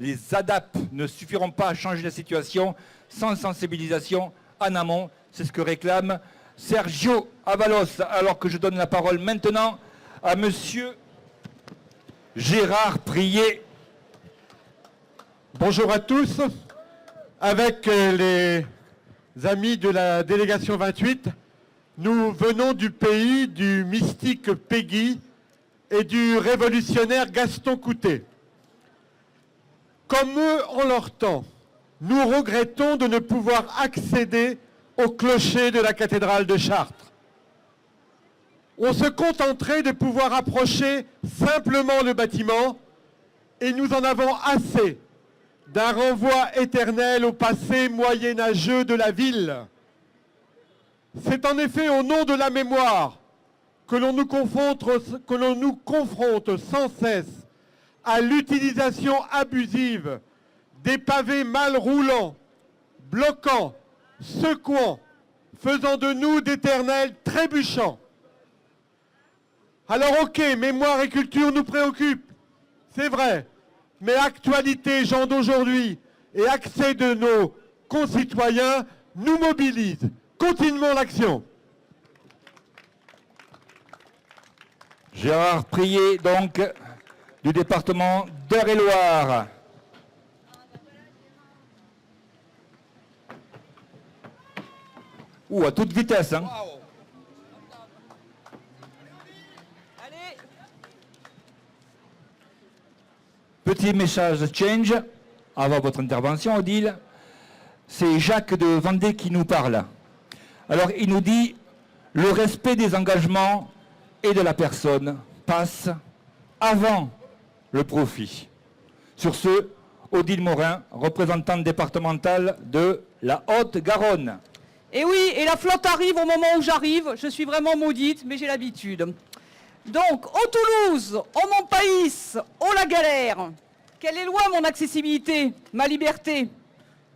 Les ADAP ne suffiront pas à changer la situation sans sensibilisation en amont. C'est ce que réclame Sergio Avalos. Alors que je donne la parole maintenant à monsieur Gérard Prié. Bonjour à tous. Avec les amis de la délégation 28, nous venons du pays du mystique Péguy et du révolutionnaire Gaston Coutet. Comme eux en leur temps, nous regrettons de ne pouvoir accéder au clocher de la cathédrale de Chartres. On se contenterait de pouvoir approcher simplement le bâtiment et nous en avons assez d'un renvoi éternel au passé moyenâgeux de la ville. C'est en effet au nom de la mémoire que l'on nous confronte sans cesse à l'utilisation abusive des pavés mal roulants, bloquants, secouants, faisant de nous d'éternels trébuchants. Alors ok, mémoire et culture nous préoccupent, c'est vrai, mais actualité, gens d'aujourd'hui, et accès de nos concitoyens nous mobilisent. Continuons l'action. Gérard Prié, donc, du département d'Eure-et-Loire. Ouh, à toute vitesse, hein. Petit message change, avant votre intervention, Odile. C'est Jacques de Vendée qui nous parle. Alors, il nous dit, le respect des engagements et de la personne passe avant le profit. Sur ce, Odile Morin, représentante départementale de la Haute-Garonne. Et oui, et la flotte arrive au moment où j'arrive. Je suis vraiment maudite, mais j'ai l'habitude. Donc, au Toulouse, au Montpaïs, au La Galère, quelle est loin mon accessibilité, ma liberté.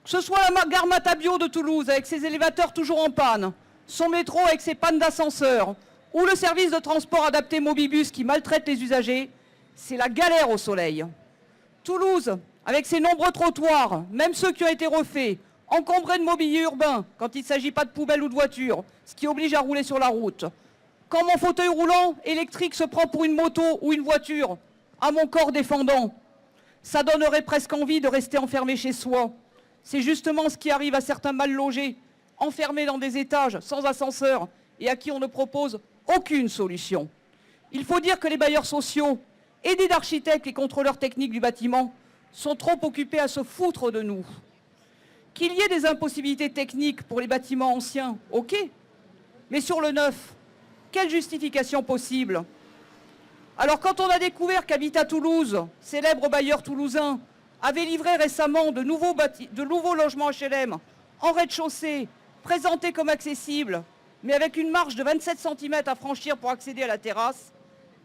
Que ce soit la gare Matabio de Toulouse, avec ses élévateurs toujours en panne, son métro avec ses pannes d'ascenseur, ou le service de transport adapté Mobibus qui maltraite les usagers, c'est la galère au soleil. Toulouse, avec ses nombreux trottoirs, même ceux qui ont été refaits, encombrés de mobilier urbain, quand il ne s'agit pas de poubelles ou de voitures, ce qui oblige à rouler sur la route. Quand mon fauteuil roulant électrique se prend pour une moto ou une voiture, à mon corps défendant, ça donnerait presque envie de rester enfermé chez soi. C'est justement ce qui arrive à certains mal logés, enfermés dans des étages, sans ascenseur, et à qui on ne propose aucune solution. Il faut dire que les bailleurs sociaux, aidés d'architectes et contrôleurs techniques du bâtiment, sont trop occupés à se foutre de nous. Qu'il y ait des impossibilités techniques pour les bâtiments anciens, ok, mais sur le neuf, quelle justification possible? Alors quand on a découvert qu'Habitat Toulouse, célèbre bailleur toulousain, avait livré récemment de nouveaux logements HLM en rez-de-chaussée, présentés comme accessibles, mais avec une marge de 27 cm à franchir pour accéder à la terrasse,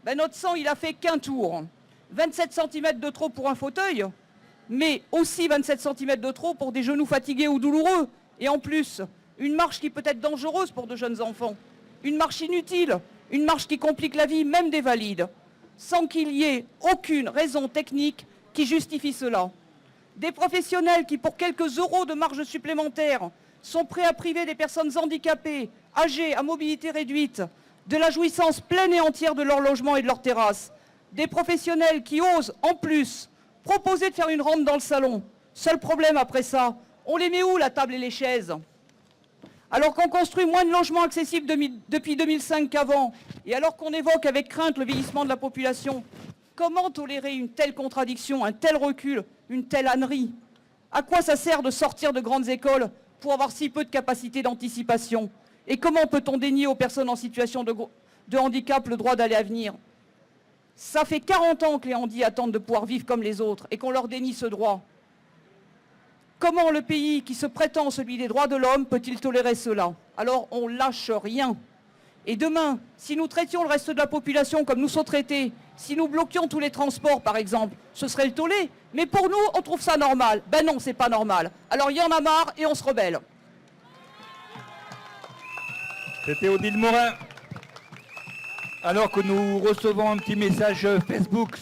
ben notre sang, il a fait qu'un tour. 27 cm de trop pour un fauteuil, mais aussi 27 cm de trop pour des genoux fatigués ou douloureux. Et en plus, une marche qui peut être dangereuse pour de jeunes enfants. Une marche inutile, une marche qui complique la vie même des valides, sans qu'il y ait aucune raison technique qui justifie cela. Des professionnels qui, pour quelques euros de marge supplémentaire, sont prêts à priver des personnes handicapées, âgées, à mobilité réduite, de la jouissance pleine et entière de leur logement et de leur terrasse. Des professionnels qui osent, en plus, proposer de faire une rampe dans le salon. Seul problème après ça, on les met où la table et les chaises? Alors qu'on construit moins de logements accessibles depuis 2005 qu'avant, et alors qu'on évoque avec crainte le vieillissement de la population, comment tolérer une telle contradiction, un tel recul, une telle ânerie? À quoi ça sert de sortir de grandes écoles pour avoir si peu de capacité d'anticipation? Et comment peut-on dénier aux personnes en situation de handicap le droit d'aller à venir? Ça fait 40 ans que les handis attendent de pouvoir vivre comme les autres et qu'on leur dénie ce droit. Comment le pays qui se prétend celui des droits de l'homme peut-il tolérer cela? Alors on lâche rien. Et demain, si nous traitions le reste de la population comme nous sommes traités, si nous bloquions tous les transports par exemple, ce serait le tollé. Mais pour nous, on trouve ça normal. Ben non, c'est pas normal. Alors il y en a marre et on se rebelle. C'était Odile Morin. Alors que nous recevons un petit message Facebook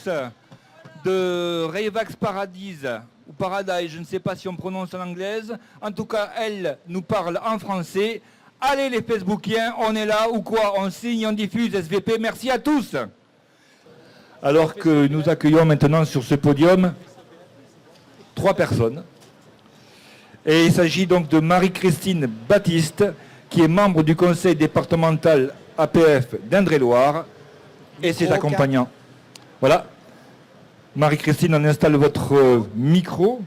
de Rayvax Paradise, ou Paradise, je ne sais pas si on prononce en anglaise. En tout cas, elle nous parle en français. Allez les Facebookiens, on est là ou quoi? On signe, on diffuse SVP. Merci à tous. Alors que nous accueillons maintenant sur ce podium 3 personnes. Et il s'agit donc de Marie-Christine Baptiste, qui est membre du conseil départemental APF d'Indre-et-Loire, et ses accompagnants. Voilà. Marie-Christine, on installe votre micro.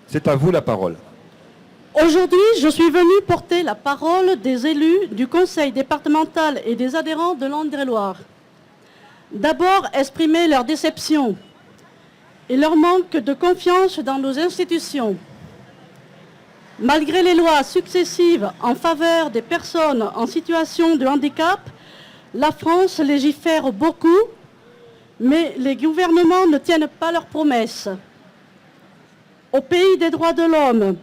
C'est à vous la parole. Aujourd'hui, je suis venue porter la parole des élus du conseil départemental et des adhérents de l'Indre-et-Loire. D'abord, exprimer leur déception et leur manque de confiance dans nos institutions. Malgré les lois successives en faveur des personnes en situation de handicap, la France légifère beaucoup, mais les gouvernements ne tiennent pas leurs promesses. Au pays des droits de l'homme,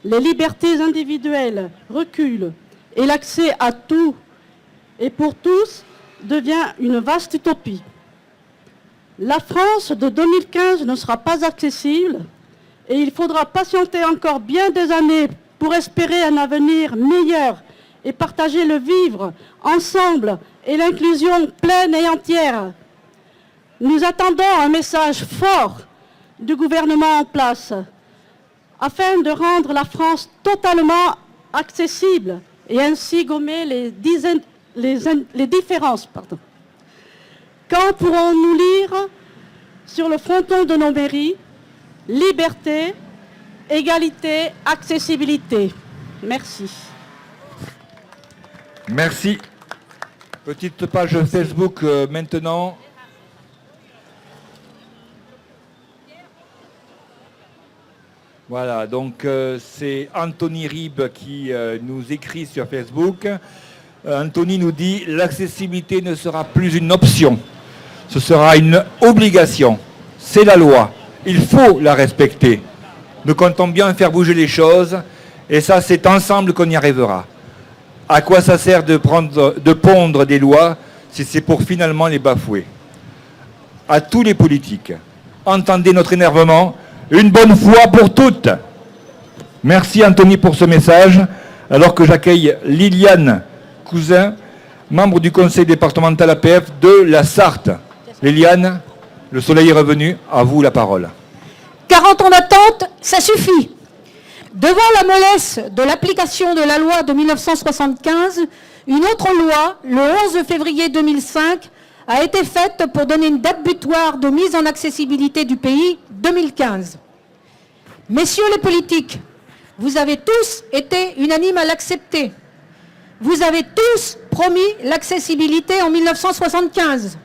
les libertés individuelles reculent et l'accès à tout et pour tous devient une vaste utopie. La France de 2015 ne sera pas accessible et il faudra patienter encore bien des années pour espérer un avenir meilleur et partager le vivre ensemble et l'inclusion pleine et entière. Nous attendons un message fort du gouvernement en place afin de rendre la France totalement accessible et ainsi gommer les différences. Quand pourrons-nous lire sur le fronton de nos mairies « Liberté, égalité, accessibilité ». Merci. Merci. Petite page Facebook maintenant. Voilà, donc c'est Anthony Rib qui nous écrit sur Facebook. Anthony nous dit « L'accessibilité ne sera plus une option, ce sera une obligation. C'est la loi, il faut la respecter. Nous comptons bien faire bouger les choses et ça c'est ensemble qu'on y arrivera. À quoi ça sert de pondre des lois si c'est pour finalement les bafouer? À tous les politiques, entendez notre énervement, une bonne fois pour toutes. » Merci Anthony pour ce message, alors que j'accueille Liliane Cousin, membre du conseil départemental APF de la Sarthe. Liliane, le soleil est revenu, à vous la parole. 40 ans d'attente, ça suffit. Devant la mollesse de l'application de la loi de 1975, une autre loi, le 11 février 2005, a été faite pour donner une date butoir de mise en accessibilité du pays, 2015. Messieurs les politiques, vous avez tous été unanimes à l'accepter. Vous avez tous promis l'accessibilité en 1975.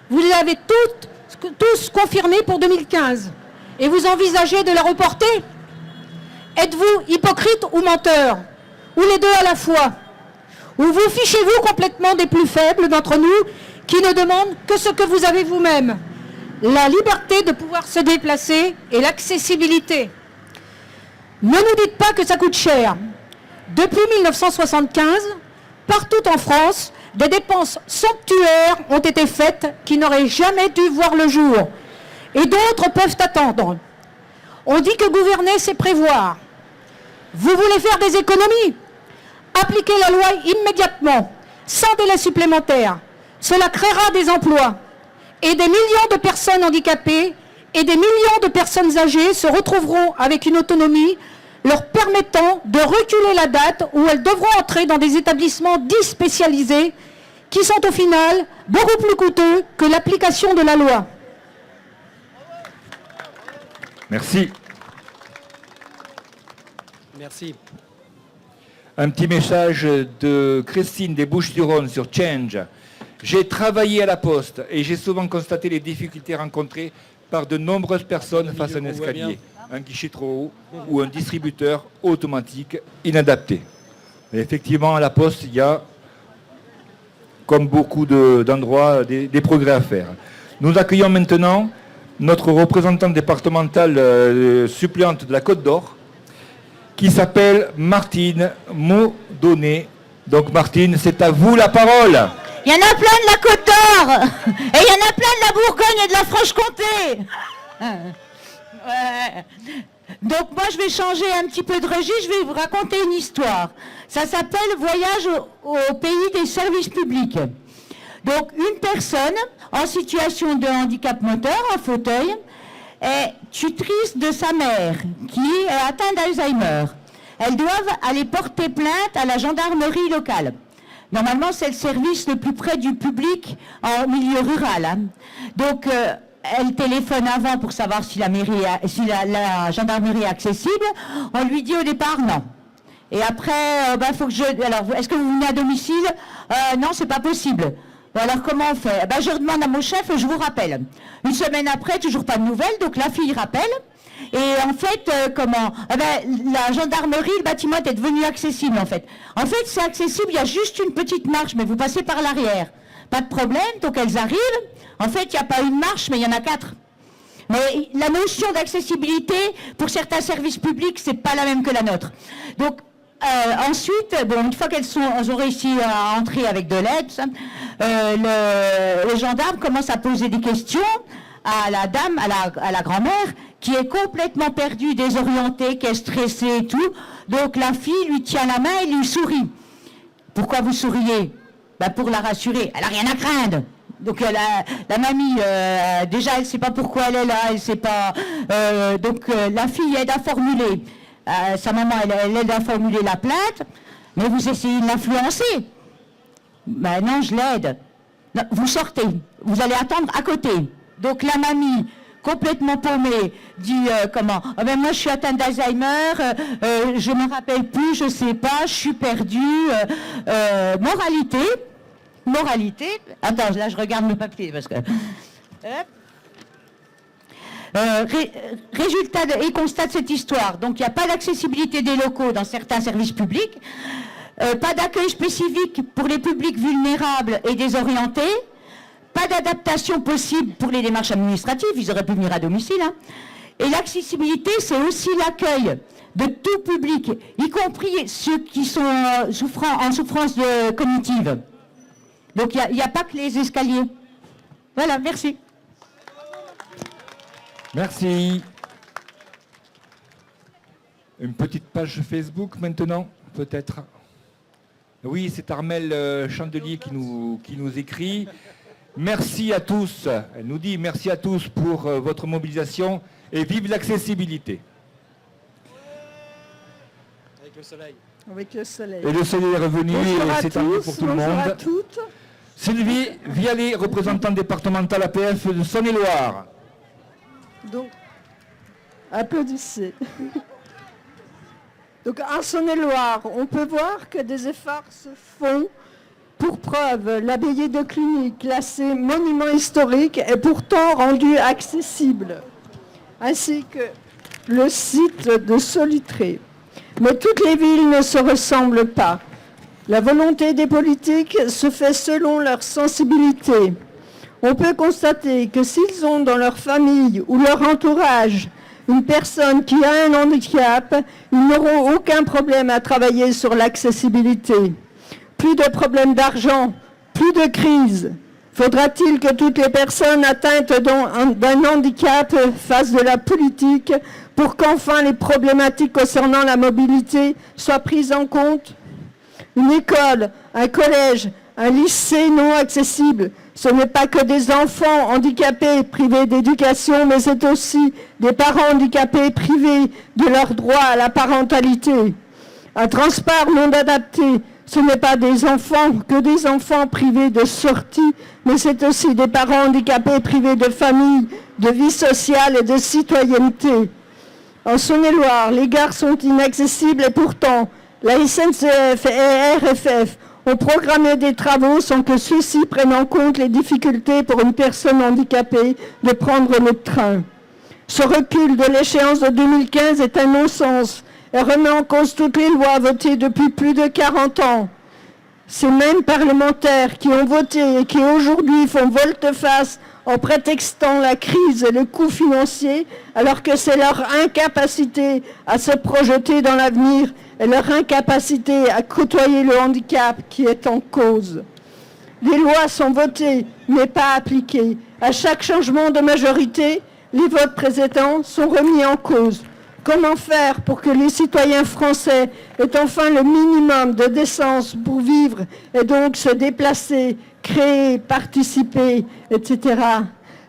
Vous l'avez tous confirmé pour 2015. Et vous envisagez de la reporter? Êtes-vous hypocrite ou menteur? Ou les deux à la fois? Ou vous fichez-vous complètement des plus faibles d'entre nous qui ne demandent que ce que vous avez vous-même? La liberté de pouvoir se déplacer et l'accessibilité. Ne nous dites pas que ça coûte cher. Depuis 1975, partout en France, des dépenses somptuaires ont été faites qui n'auraient jamais dû voir le jour. Et d'autres peuvent attendre. On dit que gouverner, c'est prévoir. Vous voulez faire des économies? Appliquez la loi immédiatement, sans délai supplémentaire. Cela créera des emplois. Et des millions de personnes handicapées et des millions de personnes âgées se retrouveront avec une autonomie leur permettant de reculer la date où elles devront entrer dans des établissements dits spécialisés qui sont au final beaucoup plus coûteux que l'application de la loi. Merci. Merci. Un petit message de Christine des Bouches-du-Rhône sur Change. J'ai travaillé à la Poste et j'ai souvent constaté les difficultés rencontrées par de nombreuses personnes face à un escalier, un guichet trop haut ou un distributeur automatique inadapté. Et effectivement, à la Poste, il y a, comme beaucoup d'endroits, des progrès à faire. Nous accueillons maintenant notre représentante départementale suppléante de la Côte d'Or, qui s'appelle Martine Maudonnet. Donc Martine, c'est à vous la parole. Il y en a plein de la Côte d'Or et il y en a plein de la Bourgogne et de la Franche-Comté. Ouais. Donc moi je vais changer un petit peu de registre, je vais vous raconter une histoire. Ça s'appelle Voyage au pays des services publics. Donc une personne en situation de handicap moteur, en fauteuil, est tutrice de sa mère qui est atteinte d'Alzheimer. Elles doivent aller porter plainte à la gendarmerie locale. Normalement, c'est le service le plus près du public en milieu rural. Hein. Donc, elle téléphone avant pour savoir si la gendarmerie est accessible. On lui dit au départ non. Et après, faut que alors, est-ce que vous venez à domicile? Non, c'est pas possible. Alors, comment on fait? Je demande à mon chef et je vous rappelle. Une semaine après, toujours pas de nouvelles, donc la fille rappelle. Et en fait, la gendarmerie, le bâtiment est devenu accessible, en fait. En fait, c'est accessible, il y a juste une petite marche, mais vous passez par l'arrière. Pas de problème, donc elles arrivent. En fait, il n'y a pas une marche, mais il y en a 4. Mais la notion d'accessibilité, pour certains services publics, c'est pas la même que la nôtre. Donc, ensuite, une fois elles ont réussi à entrer avec de l'aide, les gendarmes commencent à poser des questions à la dame, à la grand-mère, qui est complètement perdue, désorientée, qui est stressée et tout. Donc la fille lui tient la main et lui sourit. Pourquoi vous souriez? Pour la rassurer. Elle n'a rien à craindre. Donc la mamie, déjà elle ne sait pas pourquoi elle est là, elle sait pas. Donc la fille aide à formuler. Sa maman, elle aide à formuler la plainte. Mais vous essayez de l'influencer. Non, je l'aide. Vous sortez. Vous allez attendre à côté. Donc la mamie, complètement paumée, dit moi je suis atteinte d'Alzheimer, je ne me rappelle plus, je ne sais pas, je suis perdue. Moralité. Attends, là je regarde le papier parce que. Résultat et constat de cette histoire. Donc il n'y a pas d'accessibilité des locaux dans certains services publics, pas d'accueil spécifique pour les publics vulnérables et désorientés. Pas d'adaptation possible pour les démarches administratives, ils auraient pu venir à domicile. Hein. Et l'accessibilité, c'est aussi l'accueil de tout public, y compris ceux qui sont en souffrance cognitive. Donc il n'y a pas que les escaliers. Voilà, merci. Merci. Une petite page Facebook maintenant, peut-être. Oui, c'est Armel Chandelier qui nous écrit. Merci à tous, elle nous dit merci à tous pour votre mobilisation et vive l'accessibilité. Avec le soleil. Avec le soleil. Et le soleil est revenu et c'est terminé pour tout le monde. Bonjour à toutes. Sylvie Vialet, représentante départementale APF de Saône-et-Loire. Donc, applaudissez. Donc, en Saône-et-Loire, on peut voir que des efforts se font. Pour preuve, l'abbaye de Cluny, classée monument historique, est pourtant rendue accessible, ainsi que le site de Solutré. Mais toutes les villes ne se ressemblent pas. La volonté des politiques se fait selon leur sensibilité. On peut constater que s'ils ont dans leur famille ou leur entourage une personne qui a un handicap, ils n'auront aucun problème à travailler sur l'accessibilité. Plus de problèmes d'argent, plus de crise. Faudra-t-il que toutes les personnes atteintes d'un handicap fassent de la politique pour qu'enfin les problématiques concernant la mobilité soient prises en compte? Une école, un collège, un lycée non accessible, ce n'est pas que des enfants handicapés privés d'éducation, mais c'est aussi des parents handicapés privés de leur droit à la parentalité. Un transport non adapté, ce n'est pas des enfants privés de sortie, mais c'est aussi des parents handicapés privés de famille, de vie sociale et de citoyenneté. En Saône-et-Loire, les gares sont inaccessibles et pourtant, La SNCF et RFF ont programmé des travaux sans que ceux-ci prennent en compte les difficultés pour une personne handicapée de prendre le train. Ce recul de l'échéance de 2015 est un non-sens et remet en cause toutes les lois votées depuis plus de 40 ans. Ces mêmes parlementaires qui ont voté et qui aujourd'hui font volte-face en prétextant la crise et le coût financier, alors que c'est leur incapacité à se projeter dans l'avenir et leur incapacité à côtoyer le handicap qui est en cause. Les lois sont votées, mais pas appliquées. À chaque changement de majorité, les votes précédents sont remis en cause. Comment faire pour que les citoyens français aient enfin le minimum de décence pour vivre et donc se déplacer, créer, participer, etc.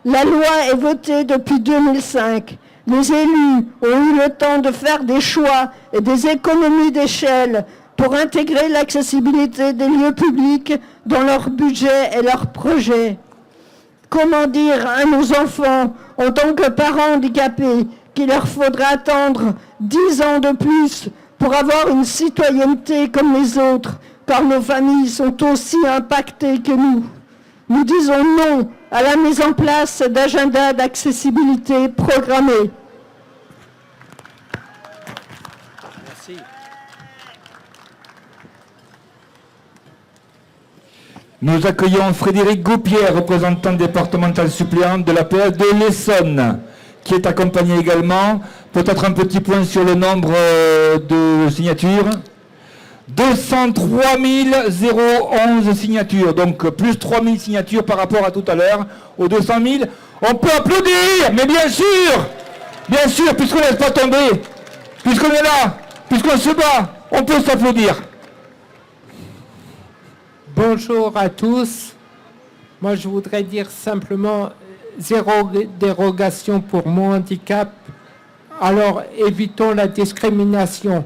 La loi est votée depuis 2005. Les élus ont eu le temps de faire des choix et des économies d'échelle pour intégrer l'accessibilité des lieux publics dans leur budget et leurs projets. Comment dire à nos enfants, en tant que parents handicapés, qu'il leur faudra attendre 10 ans de plus pour avoir une citoyenneté comme les autres, car nos familles sont aussi impactées que nous. Nous disons non à la mise en place d'agendas d'accessibilité programmés. Merci. Nous accueillons Frédéric Gouppière, représentant départemental suppléant de l'APF de l'Essonne, qui est accompagné également. Peut-être un petit point sur le nombre de signatures. 203 011 signatures, donc plus 3 000 signatures par rapport à tout à l'heure, aux 200 000. On peut applaudir, mais bien sûr, puisqu'on ne laisse pas tomber, puisqu'on est là, puisqu'on se bat, on peut s'applaudir. Bonjour à tous. Moi, je voudrais dire simplement zéro dérogation pour mon handicap. Alors, évitons la discrimination.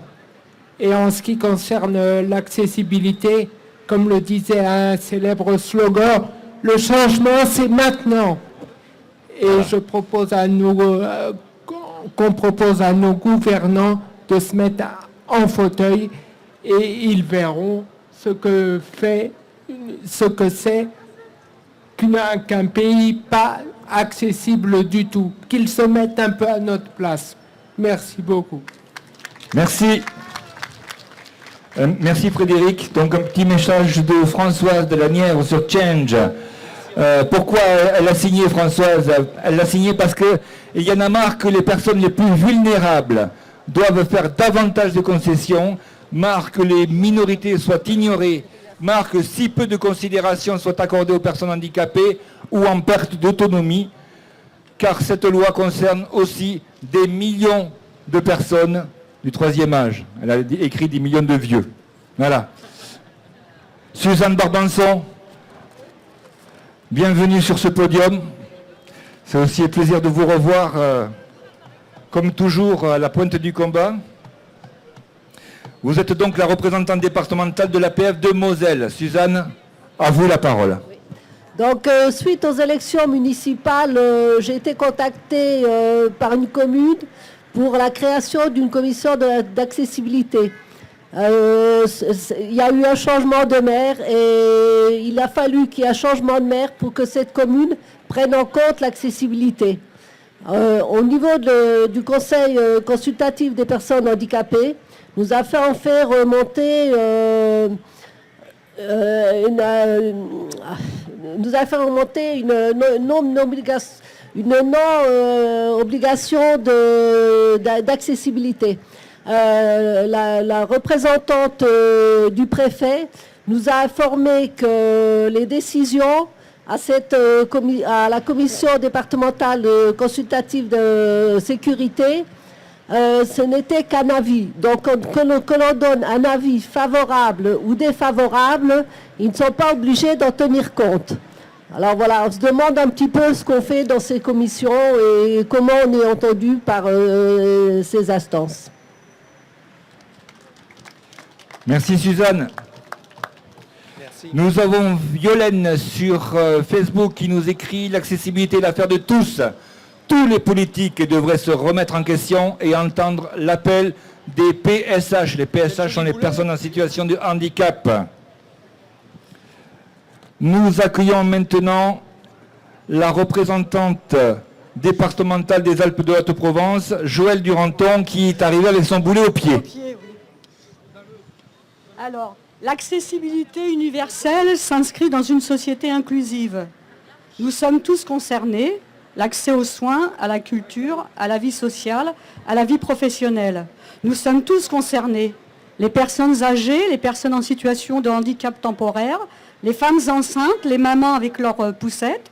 Et en ce qui concerne l'accessibilité, comme le disait un célèbre slogan, le changement, c'est maintenant. Et je propose à qu'on propose à nos gouvernants de se mettre en fauteuil et ils verront ce que c'est qu'un pays pas accessible du tout, qu'ils se mettent un peu à notre place. Merci beaucoup. Merci. Merci Frédéric. Donc un petit message de Françoise de Lanière sur Change. Pourquoi elle a signé, Françoise? Elle l'a signé parce qu'il y en a marre que les personnes les plus vulnérables doivent faire davantage de concessions, marre que les minorités soient ignorées, marre que si peu de considération soit accordée aux personnes handicapées ou en perte d'autonomie, car cette loi concerne aussi des millions de personnes du troisième âge. Elle a écrit des millions de vieux. Voilà. Suzanne Barbanson, bienvenue sur ce podium. C'est aussi un plaisir de vous revoir, comme toujours, à la pointe du combat. Vous êtes donc la représentante départementale de l'APF de Moselle. Suzanne, à vous la parole. Donc, suite aux élections municipales, j'ai été contactée par une commune pour la création d'une commission d'accessibilité. Il y a eu un changement de maire et il a fallu qu'il y ait un changement de maire pour que cette commune prenne en compte l'accessibilité. Au niveau du conseil consultatif des personnes handicapées, nous a fait en faire remonter une non-obligation d'accessibilité. La représentante du préfet nous a informé que les décisions à la commission départementale consultative de sécurité, ce n'était qu'un avis. Donc que l'on donne un avis favorable ou défavorable, ils ne sont pas obligés d'en tenir compte. Alors voilà, on se demande un petit peu ce qu'on fait dans ces commissions et comment on est entendu par ces instances. Merci Suzanne. Merci. Nous avons Violaine sur Facebook qui nous écrit « L'accessibilité est l'affaire de tous. tous les politiques devraient se remettre en question et entendre l'appel des PSH. Les PSH sont les personnes en situation de handicap. Nous accueillons maintenant la représentante départementale des Alpes de Haute-Provence, Joëlle Duranton, qui est arrivée avec son boulet au pied. Alors, l'accessibilité universelle s'inscrit dans une société inclusive. Nous sommes tous concernés, l'accès aux soins, à la culture, à la vie sociale, à la vie professionnelle. Nous sommes tous concernés. Les personnes âgées, les personnes en situation de handicap temporaire, les femmes enceintes, les mamans avec leurs poussettes.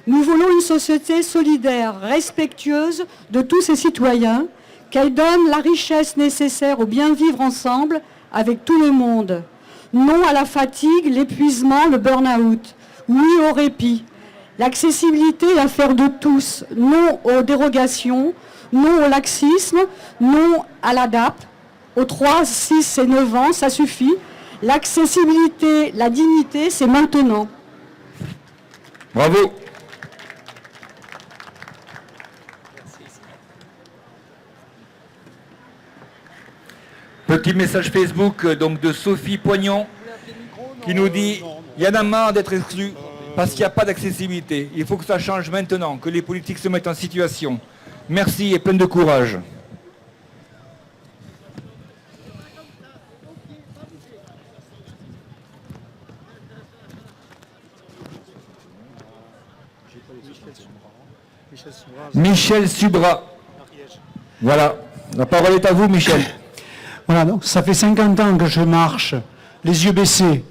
Nous voulons une société solidaire, respectueuse de tous ses citoyens, qu'elle donne la richesse nécessaire au bien vivre ensemble avec tout le monde. Non à la fatigue, l'épuisement, le burn-out. Oui au répit. L'accessibilité est l'affaire de tous. Non aux dérogations, non au laxisme, non à l'ADAP. Aux 3, 6 et 9 ans, ça suffit. L'accessibilité, la dignité, c'est maintenant. Bravo. Petit message Facebook donc de Sophie Poignon qui nous dit « Il y en a marre d'être exclus parce qu'il n'y a pas d'accessibilité. Il faut que ça change maintenant, que les politiques se mettent en situation. Merci et plein de courage. » Michel Subra. Voilà, la parole est à vous, Michel. Voilà, donc ça fait 50 ans que je marche, les yeux baissés,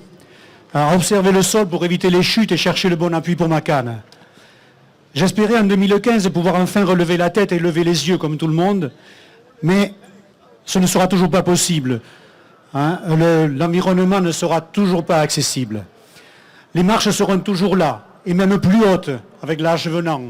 à observer le sol pour éviter les chutes et chercher le bon appui pour ma canne. J'espérais en 2015 pouvoir enfin relever la tête et lever les yeux comme tout le monde, mais ce ne sera toujours pas possible. L'environnement ne sera toujours pas accessible. Les marches seront toujours là, et même plus hautes, avec l'âge venant.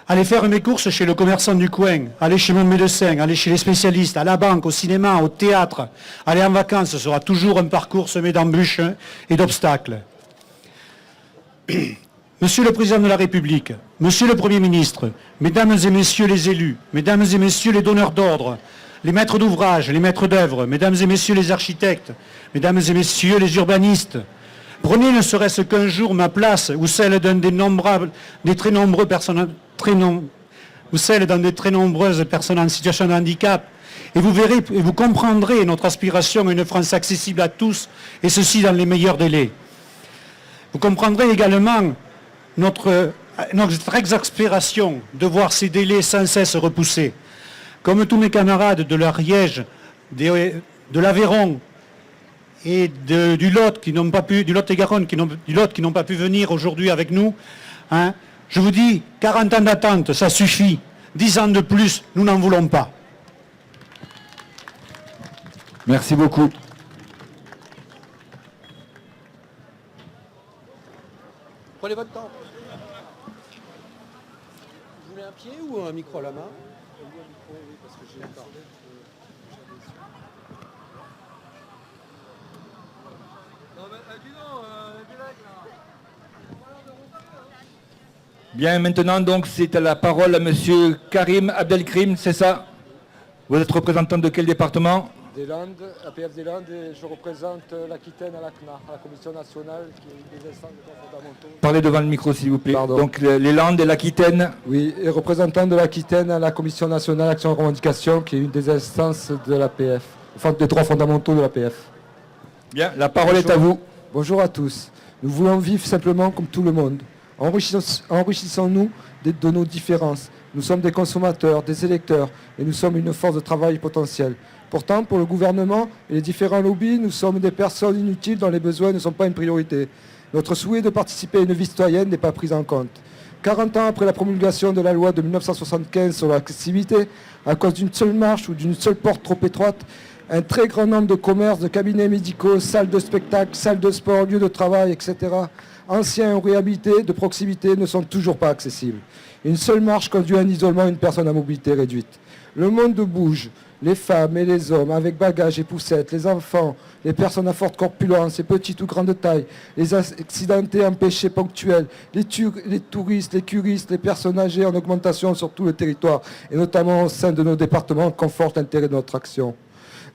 Aller faire mes courses chez le commerçant du coin, aller chez mon médecin, aller chez les spécialistes, à la banque, au cinéma, au théâtre, aller en vacances, ce sera toujours un parcours semé d'embûches et d'obstacles. Monsieur le Président de la République, Monsieur le Premier ministre, Mesdames et Messieurs les élus, Mesdames et Messieurs les donneurs d'ordre, les maîtres d'ouvrage, les maîtres d'œuvre, Mesdames et Messieurs les architectes, Mesdames et Messieurs les urbanistes, prenez ne serait-ce qu'un jour ma place ou celle d'un des très nombreuses personnes en situation de handicap, et vous verrez et vous comprendrez notre aspiration à une France accessible à tous, et ceci dans les meilleurs délais. Vous comprendrez également notre exaspération de voir ces délais sans cesse repoussés. Comme tous mes camarades de l'Ariège, de l'Aveyron et du Lot qui n'ont pas pu, du Lot-et-Garonne qui n'ont pas pu venir aujourd'hui avec nous, je vous dis, 40 ans d'attente, ça suffit. 10 ans de plus, nous n'en voulons pas. Merci beaucoup. Prenez votre temps. Vous voulez un pied ou un micro à la main? Bien, maintenant, donc, c'est à la parole à Monsieur Karim Abdelkrim, c'est ça? Vous êtes représentant de quel département? Des Landes, APF des Landes, et je représente l'Aquitaine à la CNA, à la Commission nationale, qui est des instances de droits fondamentaux. Parlez devant le micro, s'il vous plaît. Pardon. Donc, les Landes et l'Aquitaine. Oui, et représentant de l'Aquitaine à la Commission nationale Action et Revendication, qui est une des instances de l'APF, enfin des droits fondamentaux de l'APF. Bien, la parole est à vous. Bonjour à tous. Nous voulons vivre simplement comme tout le monde. Enrichissons-nous de nos différences. Nous sommes des consommateurs, des électeurs, et nous sommes une force de travail potentielle. Pourtant, pour le gouvernement et les différents lobbies, nous sommes des personnes inutiles dont les besoins ne sont pas une priorité. Notre souhait de participer à une vie citoyenne n'est pas pris en compte. 40 ans après la promulgation de la loi de 1975 sur l'accessibilité, à cause d'une seule marche ou d'une seule porte trop étroite, un très grand nombre de commerces, de cabinets médicaux, salles de spectacle, salles de sport, lieux de travail, etc., anciens ou réhabilités, de proximité, ne sont toujours pas accessibles. Une seule marche conduit à un isolement une personne à mobilité réduite. Le monde bouge. les femmes et les hommes avec bagages et poussettes, les enfants, les personnes à forte corpulence et petites ou grandes tailles, les accidentés empêchés ponctuels, les touristes, les curistes, les personnes âgées en augmentation sur tout le territoire, et notamment au sein de nos départements, confortent l'intérêt de notre action.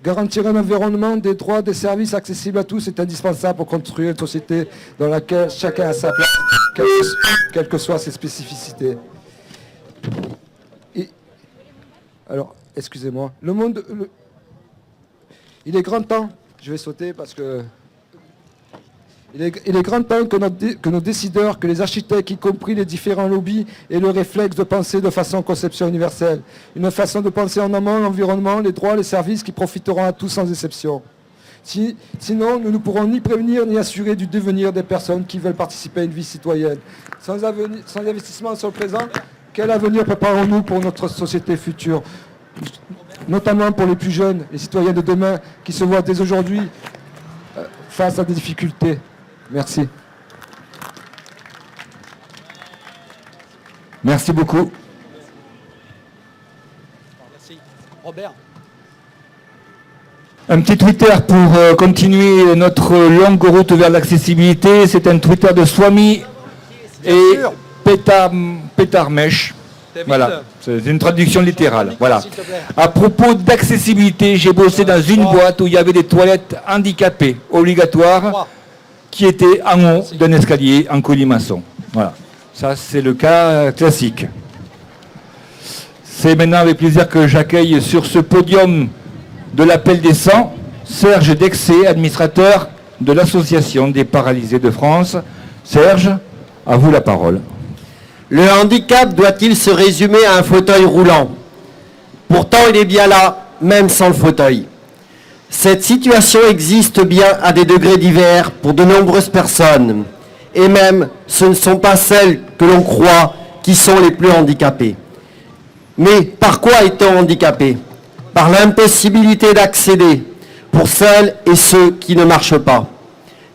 Garantir un environnement, des droits, des services accessibles à tous est indispensable pour construire une société dans laquelle chacun a sa place, quelles que soient ses spécificités. Alors, excusez-moi, il est grand temps, je vais sauter parce que... Il est grand temps que nos décideurs, que les architectes, y compris les différents lobbies, aient le réflexe de penser de façon conception universelle. Une façon de penser en amont l'environnement, les droits, les services qui profiteront à tous sans exception. Sinon, nous ne pourrons ni prévenir ni assurer du devenir des personnes qui veulent participer à une vie citoyenne. Sans investissement sur le présent, quel avenir préparons-nous pour notre société future ? Notamment pour les plus jeunes, les citoyens de demain, qui se voient dès aujourd'hui face à des difficultés. Merci. Merci beaucoup. Robert. Un petit Twitter pour continuer notre longue route vers l'accessibilité. C'est un Twitter de Swami et Petarmesh. Voilà, c'est une traduction littérale. Voilà. À propos d'accessibilité, j'ai bossé dans une boîte où il y avait des toilettes handicapées obligatoires qui étaient en haut d'un escalier en colimaçon. Voilà. Ça, c'est le cas classique. C'est maintenant avec plaisir que j'accueille sur ce podium de l'appel des 100 Serge Dexé, administrateur de l'Association des paralysés de France. Serge, à vous la parole. Le handicap doit-il se résumer à un fauteuil roulant? Pourtant, il est bien là, même sans le fauteuil. Cette situation existe bien à des degrés divers pour de nombreuses personnes. Et même, ce ne sont pas celles que l'on croit qui sont les plus handicapées. Mais par quoi est-on handicapé? Par l'impossibilité d'accéder pour celles et ceux qui ne marchent pas.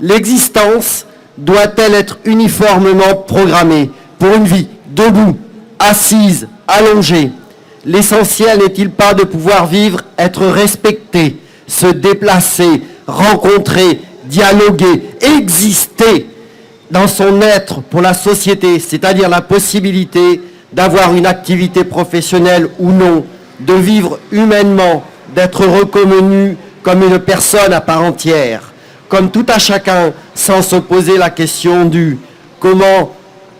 L'existence doit-elle être uniformément programmée pour une vie debout, assise, allongée? L'essentiel n'est-il pas de pouvoir vivre, être respecté, se déplacer, rencontrer, dialoguer, exister dans son être pour la société, c'est-à-dire la possibilité d'avoir une activité professionnelle ou non, de vivre humainement, d'être reconnu comme une personne à part entière, comme tout à chacun, sans se poser la question du « comment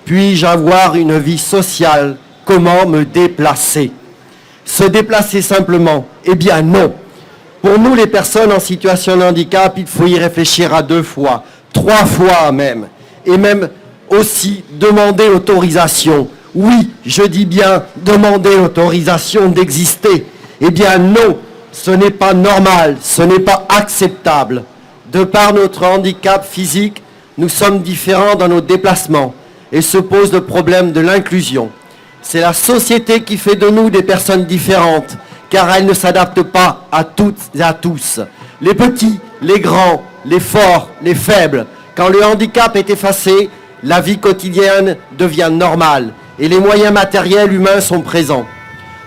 puis-je avoir une vie sociale? Comment me déplacer ?» Se déplacer simplement? Eh bien non. Pour nous, les personnes en situation de handicap, il faut y réfléchir à 2 fois, 3 fois même. Et même aussi demander l'autorisation. Oui, je dis bien demander l'autorisation d'exister. Eh bien non, ce n'est pas normal, ce n'est pas acceptable. De par notre handicap physique, nous sommes différents dans nos déplacements et se pose le problème de l'inclusion. C'est la société qui fait de nous des personnes différentes, car elle ne s'adapte pas à toutes et à tous. Les petits, les grands, les forts, les faibles. Quand le handicap est effacé, la vie quotidienne devient normale et les moyens matériels humains sont présents.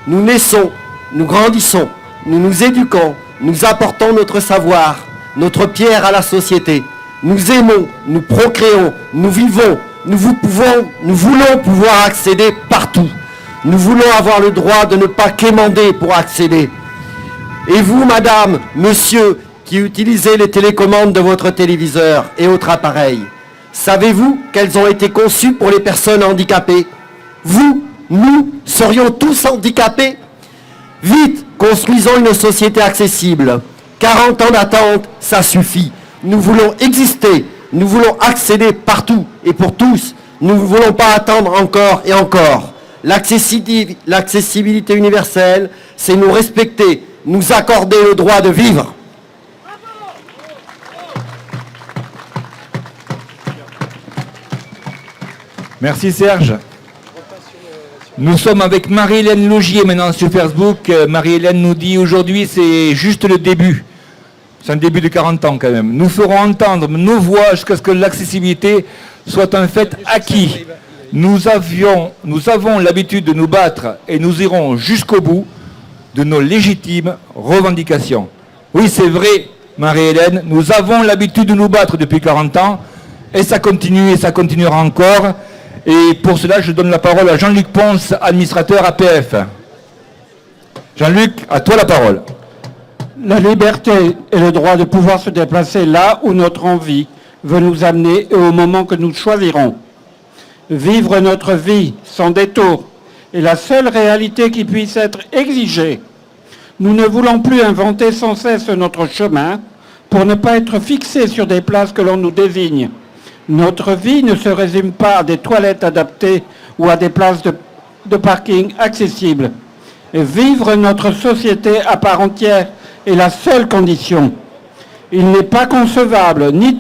Nous naissons, nous grandissons, nous nous éduquons, nous apportons notre savoir, notre pierre à la société. Nous aimons, nous procréons, nous vivons, nous voulons pouvoir accéder partout. Nous voulons avoir le droit de ne pas quémander pour accéder. Et vous, madame, monsieur, qui utilisez les télécommandes de votre téléviseur et autres appareils, savez-vous qu'elles ont été conçues pour les personnes handicapées? Vous, nous, serions tous handicapés? Vite, construisons une société accessible. 40 ans d'attente, ça suffit. Nous voulons exister, nous voulons accéder partout et pour tous. Nous ne voulons pas attendre encore et encore. L'accessibilité universelle, c'est nous respecter, nous accorder le droit de vivre. Merci Serge. Nous sommes avec Marie-Hélène Logier maintenant sur Facebook. Marie-Hélène nous dit aujourd'hui c'est juste le début. C'est un début de 40 ans quand même. Nous ferons entendre nos voix jusqu'à ce que l'accessibilité soit un fait acquis. Nous avons l'habitude de nous battre et nous irons jusqu'au bout de nos légitimes revendications. Oui, c'est vrai, Marie-Hélène, nous avons l'habitude de nous battre depuis 40 ans, et ça continue et ça continuera encore. Et pour cela, je donne la parole à Jean-Luc Ponce, administrateur APF. Jean-Luc, à toi la parole. La liberté et le droit de pouvoir se déplacer là où notre envie veut nous amener et au moment que nous choisirons. Vivre notre vie sans détour est la seule réalité qui puisse être exigée. Nous ne voulons plus inventer sans cesse notre chemin pour ne pas être fixés sur des places que l'on nous désigne. Notre vie ne se résume pas à des toilettes adaptées ou à des places de parking accessibles. Et vivre notre société à part entière est la seule condition. Il n'est pas concevable ni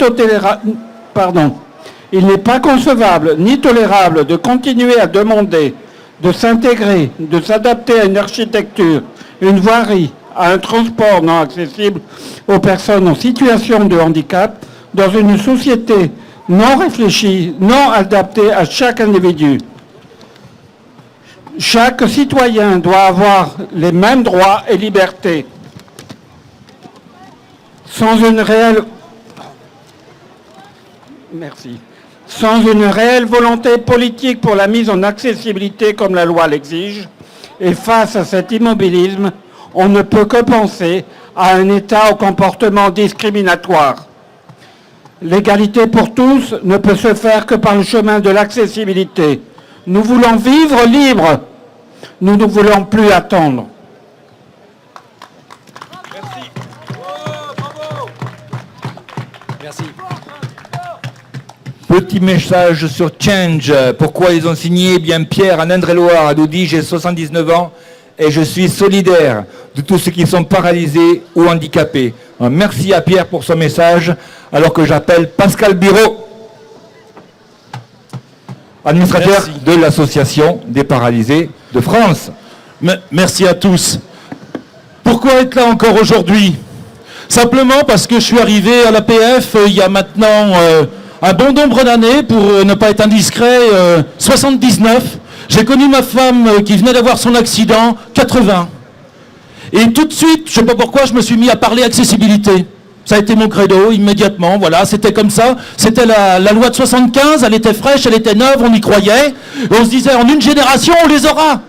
tolérable de continuer à demander de s'intégrer, de s'adapter à une architecture, une voirie, à un transport non accessible aux personnes en situation de handicap dans une société non réfléchie, non adaptée à chaque individu. Chaque citoyen doit avoir les mêmes droits et libertés. Sans une réelle volonté politique pour la mise en accessibilité comme la loi l'exige, et face à cet immobilisme, on ne peut que penser à un État au comportement discriminatoire. L'égalité pour tous ne peut se faire que par le chemin de l'accessibilité. Nous voulons vivre libres. Nous ne voulons plus attendre. Merci. Petit message sur Change. Pourquoi ils ont signé? Eh bien, Pierre, en Indre-et-Loire, nous dit: j'ai 79 ans et je suis solidaire de tous ceux qui sont paralysés ou handicapés. Merci à Pierre pour son message, alors que j'appelle Pascal Biro, administrateur de l'Association des paralysés de France. Merci à tous. Pourquoi être là encore aujourd'hui? Simplement parce que je suis arrivé à l'APF il y a maintenant un bon nombre d'années, pour ne pas être indiscret, 79. J'ai connu ma femme qui venait d'avoir son accident, 80. Et tout de suite, je ne sais pas pourquoi, je me suis mis à parler accessibilité. Ça a été mon credo, immédiatement, voilà, c'était comme ça. C'était la loi de 75, elle était fraîche, elle était neuve, on y croyait. Et on se disait, en une génération, on les aura.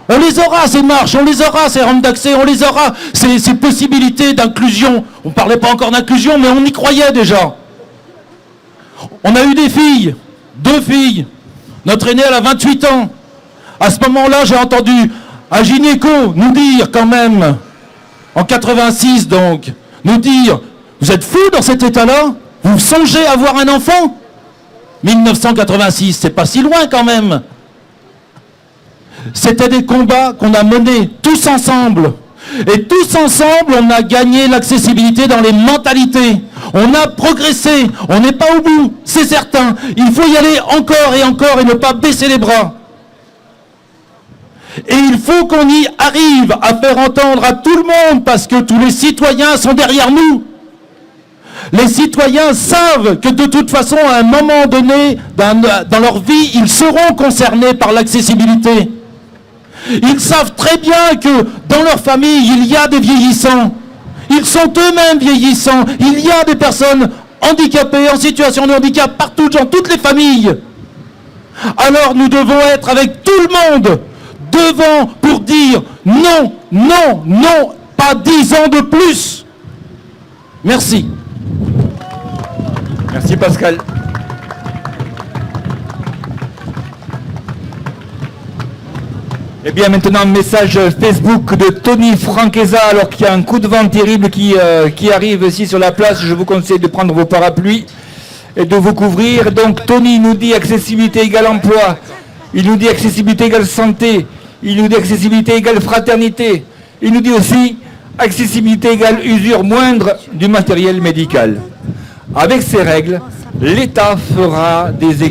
On les aura, ces marches, on les aura, ces rampes d'accès, on les aura, ces possibilités d'inclusion. On ne parlait pas encore d'inclusion, mais on y croyait déjà. On a eu des filles, 2 filles. Notre aînée, elle a 28 ans. À ce moment-là, j'ai entendu un gynéco nous dire quand même, en 86 donc, nous dire: vous êtes fous dans cet état-là? Vous songez à avoir un enfant? 1986, c'est pas si loin quand même. C'était des combats qu'on a menés tous ensemble. Et tous ensemble, on a gagné l'accessibilité dans les mentalités. On a progressé, on n'est pas au bout, c'est certain. Il faut y aller encore et encore et ne pas baisser les bras. Et il faut qu'on y arrive à faire entendre à tout le monde, parce que tous les citoyens sont derrière nous. Les citoyens savent que de toute façon, à un moment donné dans leur vie, ils seront concernés par l'accessibilité. Ils savent très bien que dans leur famille, il y a des vieillissants. Ils sont eux-mêmes vieillissants. Il y a des personnes handicapées, en situation de handicap, partout, dans toutes les familles. Alors nous devons être avec tout le monde devant pour dire non, non, non, pas 10 ans de plus. Merci. Merci Pascal. Eh bien maintenant, message Facebook de Tony Franqueza, alors qu'il y a un coup de vent terrible qui arrive ici sur la place. Je vous conseille de prendre vos parapluies et de vous couvrir. Donc Tony nous dit accessibilité égale emploi, il nous dit accessibilité égale santé, il nous dit accessibilité égale fraternité, il nous dit aussi accessibilité égale usure moindre du matériel médical. Avec ces règles, l'État fera des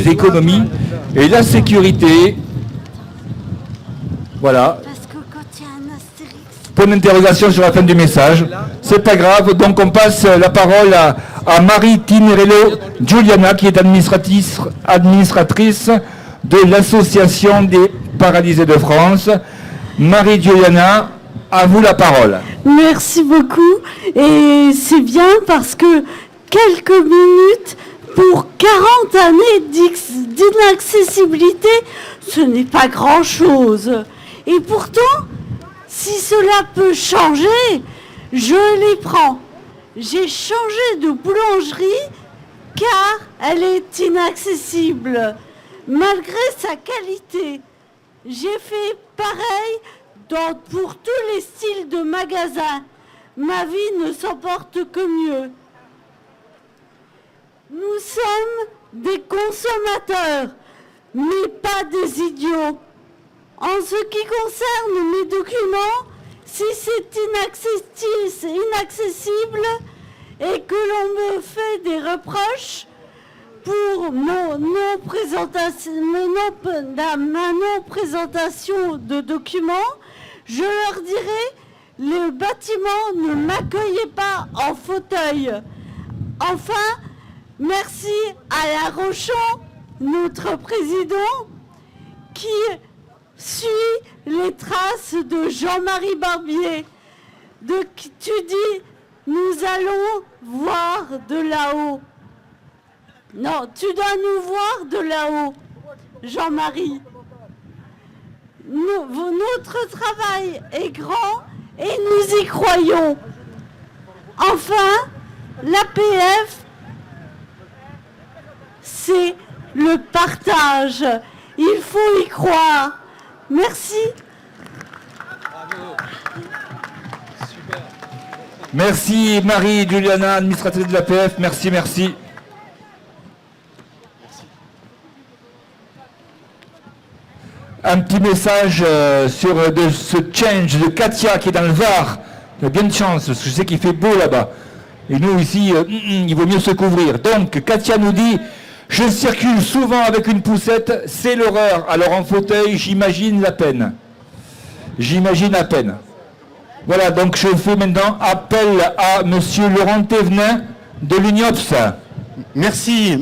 économies et la sécurité. Voilà. Point d'interrogation sur la fin du message. C'est pas grave, donc on passe la parole à Marie Tinerello Giuliana, qui est administratrice de l'Association des paralysés de France. Marie Giuliana, À vous la parole. Merci beaucoup. Et c'est bien parce que quelques minutes pour 40 années d'inaccessibilité, ce n'est pas grand-chose. Et pourtant, si cela peut changer, je les prends. J'ai changé de boulangerie car elle est inaccessible, malgré sa qualité. J'ai fait pareil pour tous les styles de magasins. Ma vie ne s'en porte que mieux. Nous sommes des consommateurs, mais pas des idiots. En ce qui concerne mes documents, si c'est inaccessible et que l'on me fait des reproches pour ma non-présentation de documents, je leur dirai, le bâtiment ne m'accueillait pas en fauteuil. Enfin, merci à Alain Rochon, notre président, qui suit les traces de Jean-Marie Barbier. Tu dis, nous allons voir de là-haut. Non, tu dois nous voir de là-haut, Jean-Marie. Notre travail est grand et nous y croyons. Enfin, l'APF, c'est le partage. Il faut y croire. Merci. Merci Marie-Juliana, administratrice de l'APF. Merci, merci. Un petit message sur de ce change de Katia qui est dans le Var. Il a bien de chance, parce que je sais qu'il fait beau là-bas. Et nous ici, il vaut mieux se couvrir. Donc Katia nous dit, je circule souvent avec une poussette, c'est l'horreur. Alors en fauteuil, j'imagine la peine. J'imagine à peine. Voilà, donc je fais maintenant appel à monsieur Laurent Thévenin de l'UNIOPS. Merci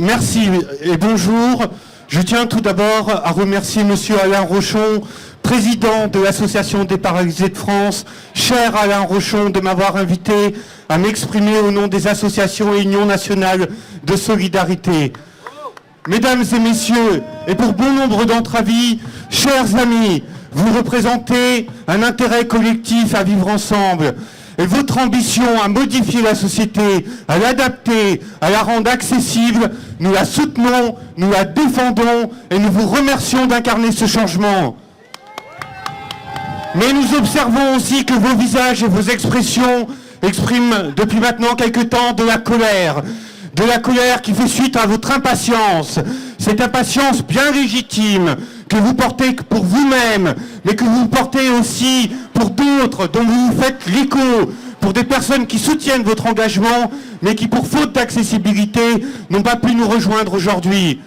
et bonjour. Je tiens tout d'abord à remercier monsieur Alain Rochon, président de l'Association des paralysés de France. Cher Alain Rochon, de m'avoir invité à m'exprimer au nom des associations et unions nationales de solidarité. Mesdames et messieurs, et pour bon nombre d'entre vous, chers amis, vous représentez un intérêt collectif à vivre ensemble. Et votre ambition à modifier la société, à l'adapter, à la rendre accessible, nous la soutenons, nous la défendons et nous vous remercions d'incarner ce changement. Mais nous observons aussi que vos visages et vos expressions expriment depuis maintenant quelque temps de la colère qui fait suite à votre impatience. Cette impatience bien légitime que vous portez pour vous-même, mais que vous portez aussi pour d'autres dont vous vous faites l'écho, pour des personnes qui soutiennent votre engagement, mais qui pour faute d'accessibilité n'ont pas pu nous rejoindre aujourd'hui.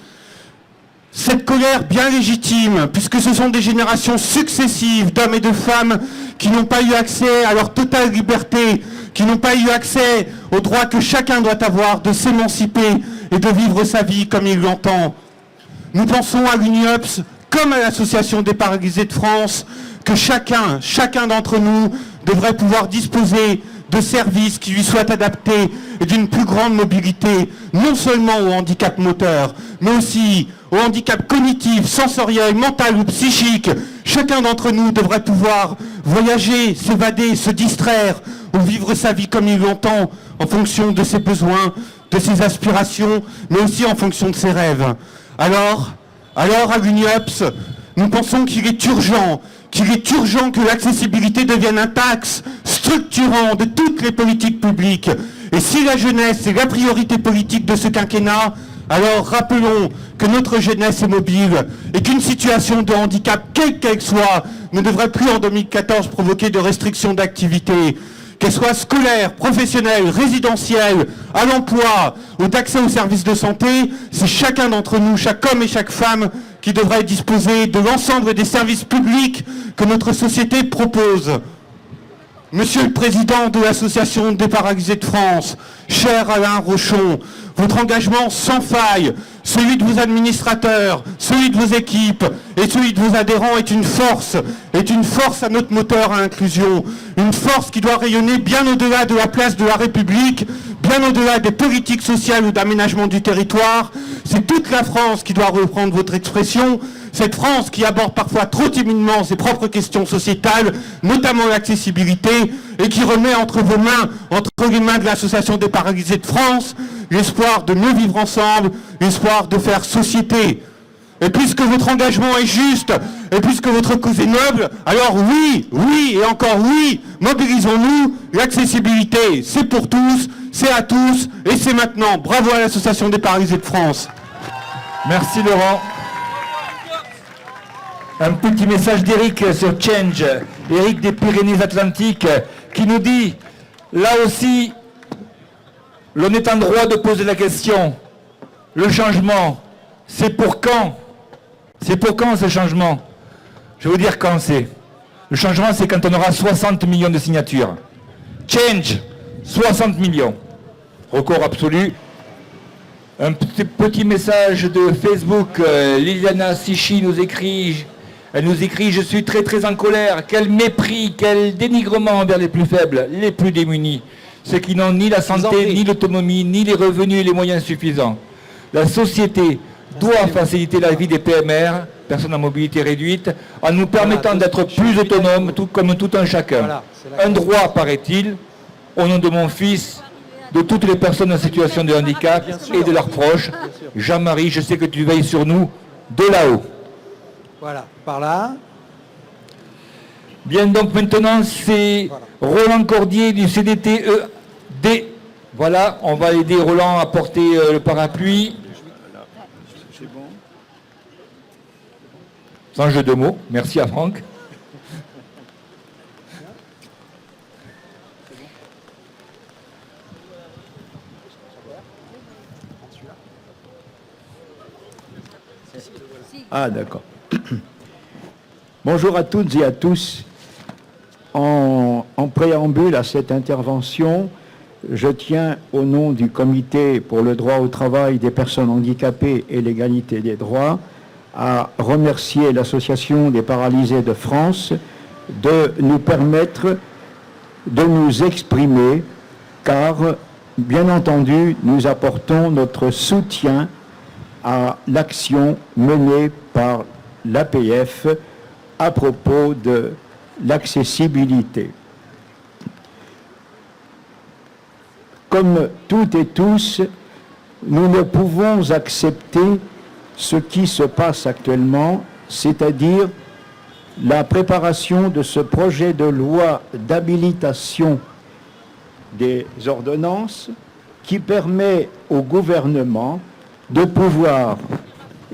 Cette colère bien légitime, puisque ce sont des générations successives d'hommes et de femmes qui n'ont pas eu accès à leur totale liberté, qui n'ont pas eu accès au droit que chacun doit avoir de s'émanciper et de vivre sa vie comme il l'entend. Nous pensons à l'UNIOPS comme à l'Association des paralysés de France que chacun d'entre nous devrait pouvoir disposer de services qui lui soient adaptés et d'une plus grande mobilité, non seulement au handicap moteur, mais aussi au handicap cognitif, sensoriel, mental ou psychique. Chacun d'entre nous devrait pouvoir voyager, s'évader, se distraire ou vivre sa vie comme il l'entend en fonction de ses besoins, de ses aspirations, mais aussi en fonction de ses rêves. Alors à l'UNIOPS, nous pensons qu'il est urgent que l'accessibilité devienne un axe structurant de toutes les politiques publiques. Et si la jeunesse est la priorité politique de ce quinquennat, alors rappelons que notre jeunesse est mobile et qu'une situation de handicap, quelle qu'elle soit, ne devrait plus en 2014 provoquer de restrictions d'activité. Qu'elle soit scolaire, professionnelle, résidentielle, à l'emploi ou d'accès aux services de santé, c'est chacun d'entre nous, chaque homme et chaque femme, qui devrait disposer de l'ensemble des services publics que notre société propose. Monsieur le Président de l'Association des paralysés de France, cher Alain Rochon, votre engagement sans faille, celui de vos administrateurs, celui de vos équipes et celui de vos adhérents est une force à notre moteur à inclusion, une force qui doit rayonner bien au-delà de la place de la République, bien au-delà des politiques sociales ou d'aménagement du territoire. C'est toute la France qui doit reprendre votre expression, cette France qui aborde parfois trop timidement ses propres questions sociétales, notamment l'accessibilité, et qui remet entre vos mains, entre les mains de l'Association des paralysés de France, l'espoir de mieux vivre ensemble, l'espoir de faire société. Et puisque votre engagement est juste, et puisque votre cause est noble, alors oui, oui et encore oui, mobilisons-nous. L'accessibilité, c'est pour tous, c'est à tous, et c'est maintenant. Bravo à l'Association des paralysés de France. Merci Laurent. Un petit message d'Éric sur Change, Éric des Pyrénées-Atlantiques, qui nous dit, là aussi, l'on est en droit de poser la question, le changement, c'est pour quand? C'est pour quand ce changement? Je vais vous dire quand c'est. Le changement, c'est quand on aura 60 millions de signatures. Change, 60 millions. Record absolu. Un petit message de Facebook, Liliana Sichi nous écrit... Elle nous écrit « Je suis très très en colère, quel mépris, quel dénigrement envers les plus faibles, les plus démunis, ceux qui n'ont ni la santé, ni l'autonomie, ni les revenus et les moyens suffisants. La société doit faciliter la vie des PMR, personnes à mobilité réduite, en nous permettant d'être plus autonomes, tout comme tout un chacun. Un droit, paraît-il, au nom de mon fils, de toutes les personnes en situation de handicap et de leurs proches. Jean-Marie, je sais que tu veilles sur nous de là-haut. » Voilà, par là. Bien, donc maintenant, c'est Roland Cordier du CDTED. Voilà, on va aider Roland à porter le parapluie. Sans jeu de mots. Merci à Franck. Ah, d'accord. Bonjour à toutes et à tous. En préambule à cette intervention, je tiens au nom du Comité pour le droit au travail des personnes handicapées et l'égalité des droits à remercier l'Association des paralysés de France de nous permettre de nous exprimer, car, bien entendu, nous apportons notre soutien à l'action menée par l'APF à propos de l'accessibilité. Comme toutes et tous, nous ne pouvons accepter ce qui se passe actuellement, c'est-à-dire la préparation de ce projet de loi d'habilitation des ordonnances qui permet au gouvernement de pouvoir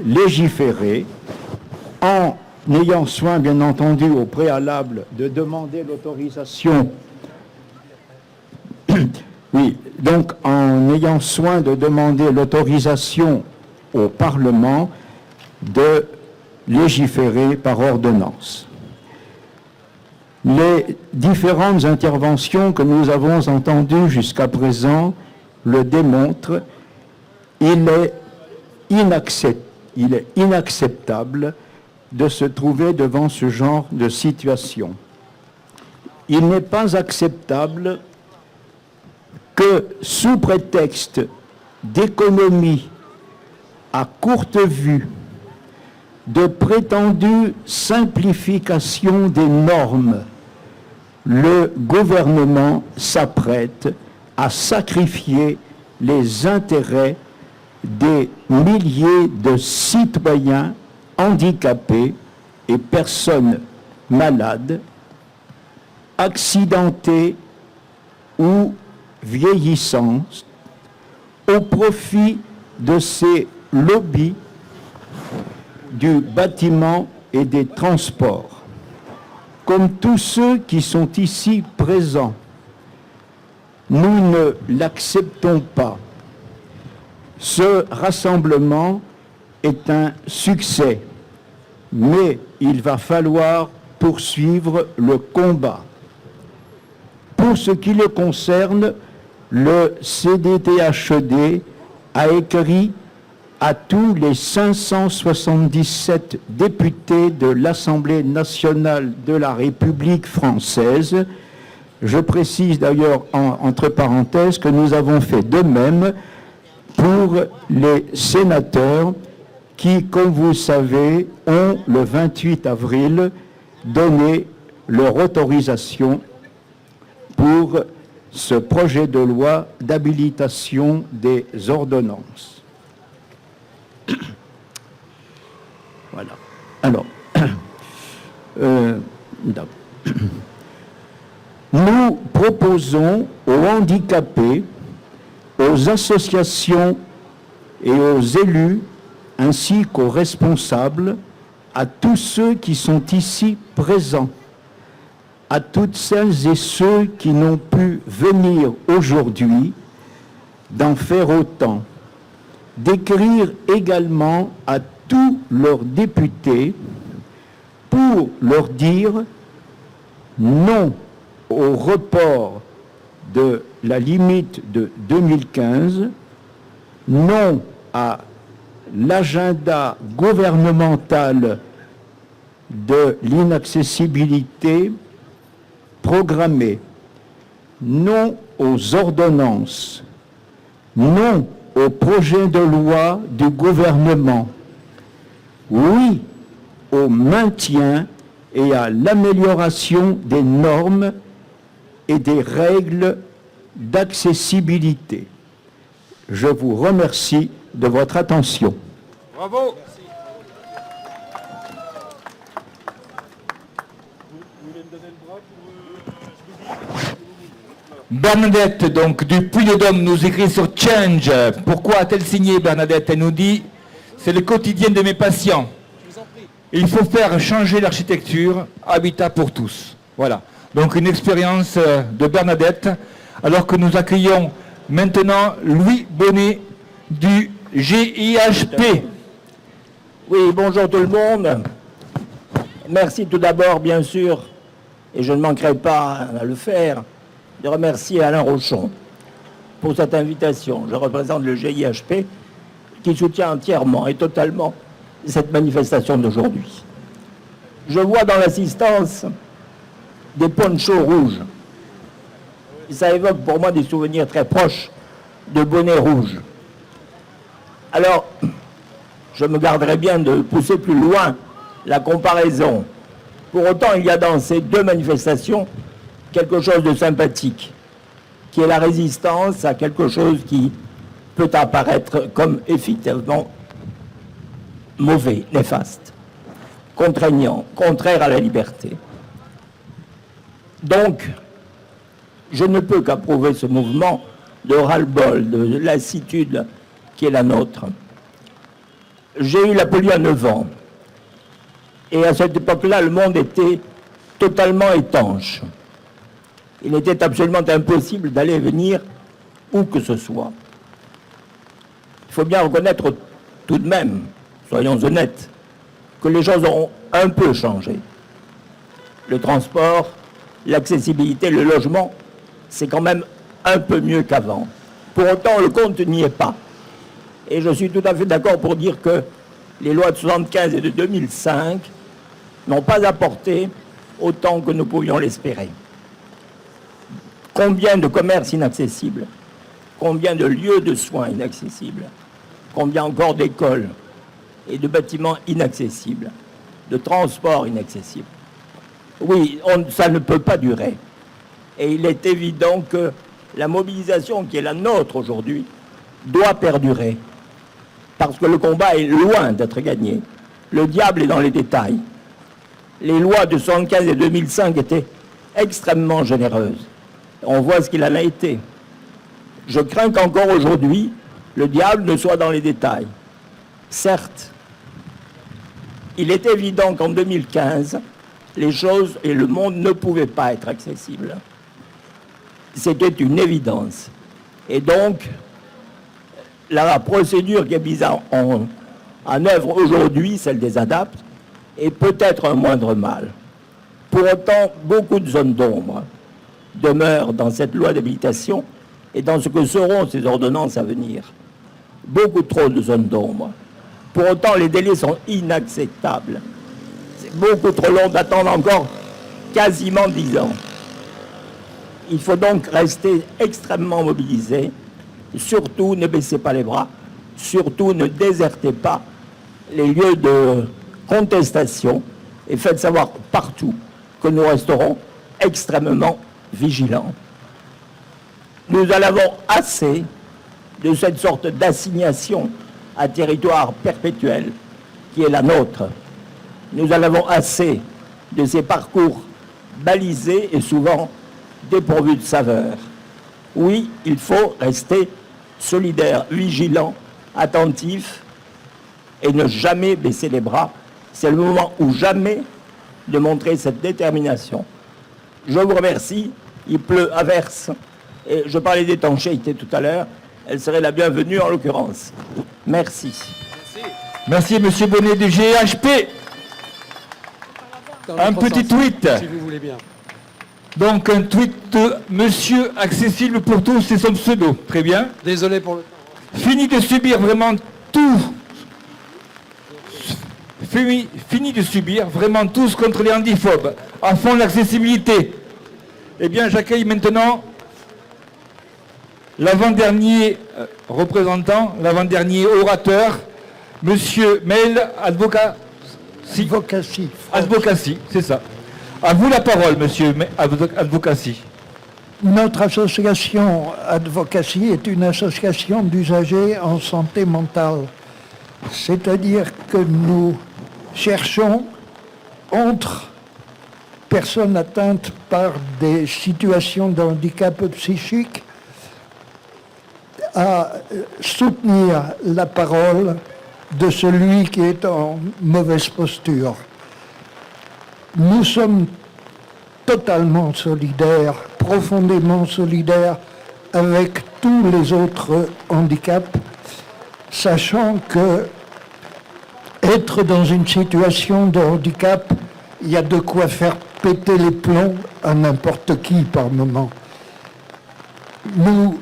légiférer en ayant soin, bien entendu, au préalable de demander l'autorisation. Oui, donc en ayant soin de demander l'autorisation au Parlement de légiférer par ordonnance. Les différentes interventions que nous avons entendues jusqu'à présent le démontrent. Il est inacceptable de se trouver devant ce genre de situation. Il n'est pas acceptable que, sous prétexte d'économie à courte vue, de prétendue simplification des normes, le gouvernement s'apprête à sacrifier les intérêts des milliers de citoyens handicapés et personnes malades, accidentés ou vieillissantes, au profit de ces lobbies du bâtiment et des transports. Comme tous ceux qui sont ici présents, nous ne l'acceptons pas. Ce rassemblement est un succès, mais il va falloir poursuivre le combat. Pour ce qui le concerne, le CDTHED a écrit à tous les 577 députés de l'Assemblée nationale de la République française. Je précise d'ailleurs entre parenthèses que nous avons fait de même pour les sénateurs qui, comme vous savez, ont le 28 avril donné leur autorisation pour ce projet de loi d'habilitation des ordonnances. Voilà. Alors, nous proposons aux handicapés, aux associations et aux élus, ainsi qu'aux responsables, à tous ceux qui sont ici présents, à toutes celles et ceux qui n'ont pu venir aujourd'hui, d'en faire autant, d'écrire également à tous leurs députés pour leur dire non au report de la limite de 2015, non à l'agenda gouvernemental de l'inaccessibilité programmée, non aux ordonnances, non au projet de loi du gouvernement, oui au maintien et à l'amélioration des normes et des règles d'accessibilité. Je vous remercie de votre attention. Bravo. Bernadette, donc, du Puy-de-Dôme, nous écrit sur Change. Pourquoi a-t-elle signé, Bernadette? Elle nous dit, c'est le quotidien de mes patients. Il faut faire changer l'architecture, habitat pour tous. Voilà. Donc, une expérience de Bernadette, alors que nous accueillons maintenant Louis Bonnet du GIHP. Oui, bonjour tout le monde. Merci tout d'abord, bien sûr, et je ne manquerai pas à le faire, de remercier Alain Rochon pour cette invitation. Je représente le GIHP qui soutient entièrement et totalement cette manifestation d'aujourd'hui. Je vois dans l'assistance des ponchos rouges. Et ça évoque pour moi des souvenirs très proches de bonnets rouges. Alors, je me garderai bien de pousser plus loin la comparaison. Pour autant, il y a dans ces deux manifestations quelque chose de sympathique, qui est la résistance à quelque chose qui peut apparaître comme effectivement mauvais, néfaste, contraignant, contraire à la liberté. Donc, je ne peux qu'approuver ce mouvement de ras-le-bol, de lassitude qui est la nôtre. J'ai eu la polio à 9 ans, et à cette époque-là, le monde était totalement étanche. Il était absolument impossible d'aller et venir où que ce soit. Il faut bien reconnaître tout de même, soyons honnêtes, que les choses ont un peu changé. Le transport, l'accessibilité, le logement, c'est quand même un peu mieux qu'avant. Pour autant, le compte n'y est pas. Et je suis tout à fait d'accord pour dire que les lois de 1975 et de 2005 n'ont pas apporté autant que nous pouvions l'espérer. Combien de commerces inaccessibles, combien de lieux de soins inaccessibles, combien encore d'écoles et de bâtiments inaccessibles, de transports inaccessibles. Oui, ça ne peut pas durer. Et il est évident que la mobilisation qui est la nôtre aujourd'hui doit perdurer. Parce que le combat est loin d'être gagné. Le diable est dans les détails. Les lois de 1975 et 2005 étaient extrêmement généreuses. On voit ce qu'il en a été. Je crains qu'encore aujourd'hui, le diable ne soit dans les détails. Certes, il est évident qu'en 2015, les choses et le monde ne pouvaient pas être accessibles. C'était une évidence. Et donc, la procédure qui est mise en œuvre aujourd'hui, celle des ADAPT, est peut-être un moindre mal. Pour autant, beaucoup de zones d'ombre. demeure dans cette loi d'habilitation et dans ce que seront ces ordonnances à venir. Beaucoup trop de zones d'ombre. Pour autant, les délais sont inacceptables. C'est beaucoup trop long d'attendre encore quasiment 10 ans. Il faut donc rester extrêmement mobilisé. Surtout, ne baissez pas les bras. Surtout, ne désertez pas les lieux de contestation et faites savoir partout que nous resterons extrêmement vigilants. Nous en avons assez de cette sorte d'assignation à territoire perpétuel qui est la nôtre. Nous en avons assez de ces parcours balisés et souvent dépourvus de saveur. Oui, il faut rester solidaire, vigilant, attentif et ne jamais baisser les bras. C'est le moment ou jamais de montrer cette détermination. Je vous remercie. Il pleut à verse. Et je parlais d'étanchéité tout à l'heure. Elle serait la bienvenue en l'occurrence. Merci. Merci, Monsieur Bonnet du GHP. Un petit tweet. Si vous voulez bien. Donc un tweet de Monsieur Accessible pour tous, c'est son pseudo. Très bien. Désolé pour le temps. Fini de subir vraiment tout. Fini de subir vraiment tous contre les handiphobes. À fond l'accessibilité. Eh bien, j'accueille maintenant l'avant-dernier représentant, l'avant-dernier orateur, Monsieur Maël Advocacy, c'est ça. À vous la parole, Monsieur Advocacy. Notre association Advocacy est une association d'usagers en santé mentale. C'est-à-dire que nous cherchons entre personnes atteintes par des situations de handicap psychique à soutenir la parole de celui qui est en mauvaise posture. Nous sommes totalement solidaires, profondément solidaires avec tous les autres handicaps, sachant que être dans une situation de handicap, il y a de quoi faire péter les plombs à n'importe qui par moment. Nous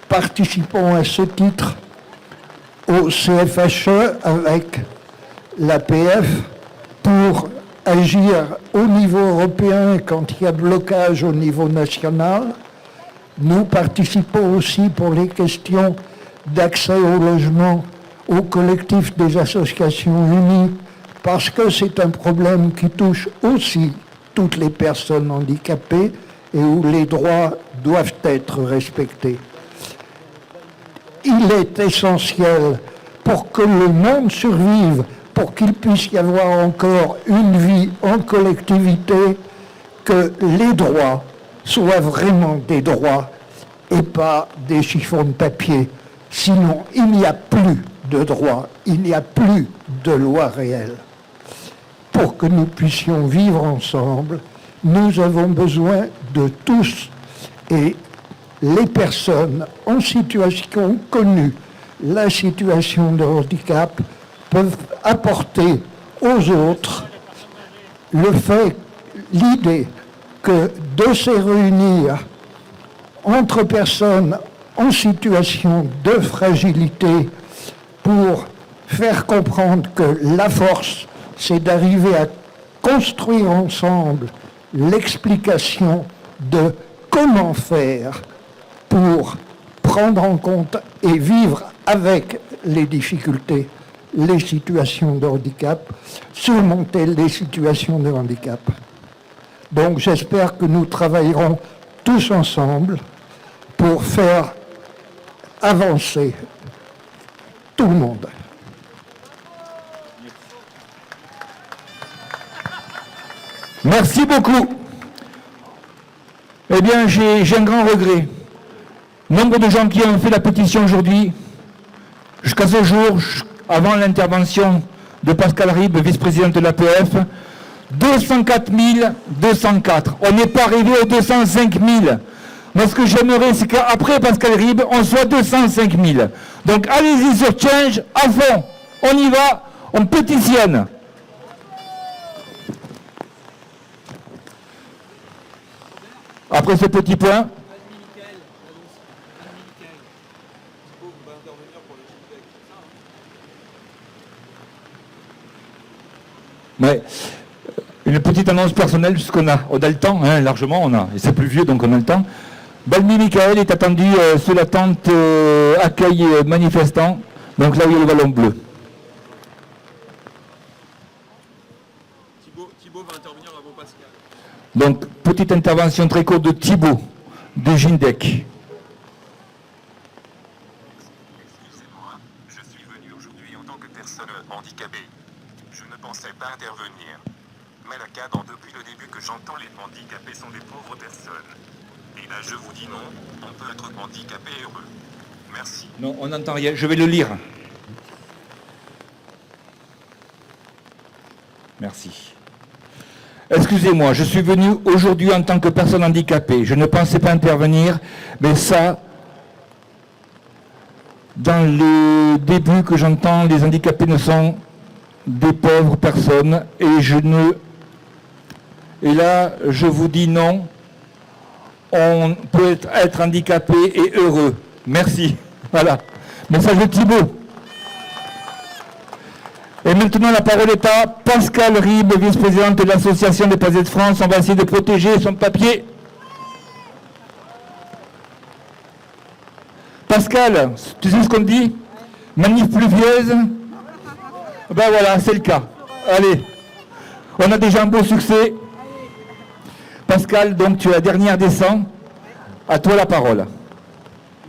participons à ce titre au CFHE avec l'APF pour agir au niveau européen quand il y a blocage au niveau national. Nous participons aussi pour les questions d'accès au logement au collectif des associations unies parce que c'est un problème qui touche aussi toutes les personnes handicapées et où les droits doivent être respectés. Il est essentiel pour que le monde survive, pour qu'il puisse y avoir encore une vie en collectivité, que les droits soient vraiment des droits et pas des chiffons de papier. Sinon, il n'y a plus de droits, il n'y a plus de loi réelle. Pour que nous puissions vivre ensemble, nous avons besoin de tous. Et les personnes en situation connue, la situation de handicap, peuvent apporter aux autres l'idée que de se réunir entre personnes en situation de fragilité pour faire comprendre que la force, c'est d'arriver à construire ensemble l'explication de comment faire pour prendre en compte et vivre avec les difficultés, les situations de handicap, surmonter les situations de handicap. Donc j'espère que nous travaillerons tous ensemble pour faire avancer tout le monde. Merci beaucoup. Eh bien, j'ai un grand regret. Nombre de gens qui ont fait la pétition aujourd'hui, jusqu'à ce jour, avant l'intervention de Pascal Ribes, vice-président de l'APF, 204 204. On n'est pas arrivé aux 205 000. Moi, ce que j'aimerais, c'est qu'après Pascal Ribes, on soit 205 000. Donc, allez-y sur Change, à fond. On y va, on pétitionne. Après ce petit point. Ouais. Une petite annonce personnelle, puisqu'on a le temps, hein, largement, et c'est plus vieux, donc on a le temps. Balmy Michael est attendu sous la tente accueil manifestant, donc là où il y a le ballon bleu. Thibaut va intervenir avant Pascal. Donc, petite intervention très courte de Thibaut, de Gindec. Excusez-moi, je suis venu aujourd'hui en tant que personne handicapée. Je ne pensais pas intervenir. Mais la cadre, depuis le début que j'entends, les handicapés sont des pauvres personnes. Et là, je vous dis non, on peut être handicapé et heureux. Merci. Non, on n'entend rien, je vais le lire. Merci. Excusez-moi, je suis venu aujourd'hui en tant que personne handicapée. Je ne pensais pas intervenir, mais ça, dans le début que j'entends, les handicapés ne sont des pauvres personnes et là, je vous dis non, on peut être handicapé et heureux. Merci. Voilà. Message de Thibaut. Et maintenant, la parole est à Pascal Ribes, vice-présidente de l'Association des Pasés de France. On va essayer de protéger son papier. Pascal, tu sais ce qu'on dit? Manif pluvieuse. Ben voilà, c'est le cas. Allez, on a déjà un beau succès. Pascal, donc tu es la dernière des 100. À toi la parole.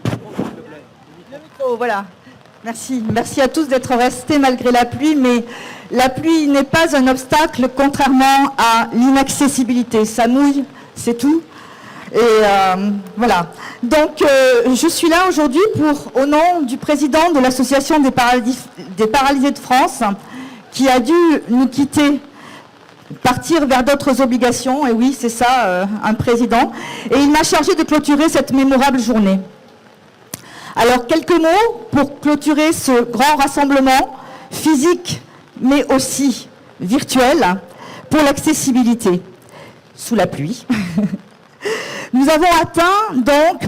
Le micro, voilà. Merci. Merci à tous d'être restés malgré la pluie, mais la pluie n'est pas un obstacle, contrairement à l'inaccessibilité. Ça mouille, c'est tout. Et voilà. Donc, je suis là aujourd'hui au nom du président de l'Association des paralysés de France, qui a dû nous quitter, partir vers d'autres obligations. Et oui, c'est ça, un président. Et il m'a chargé de clôturer cette mémorable journée. Alors, quelques mots pour clôturer ce grand rassemblement physique, mais aussi virtuel, pour l'accessibilité sous la pluie. Nous avons atteint donc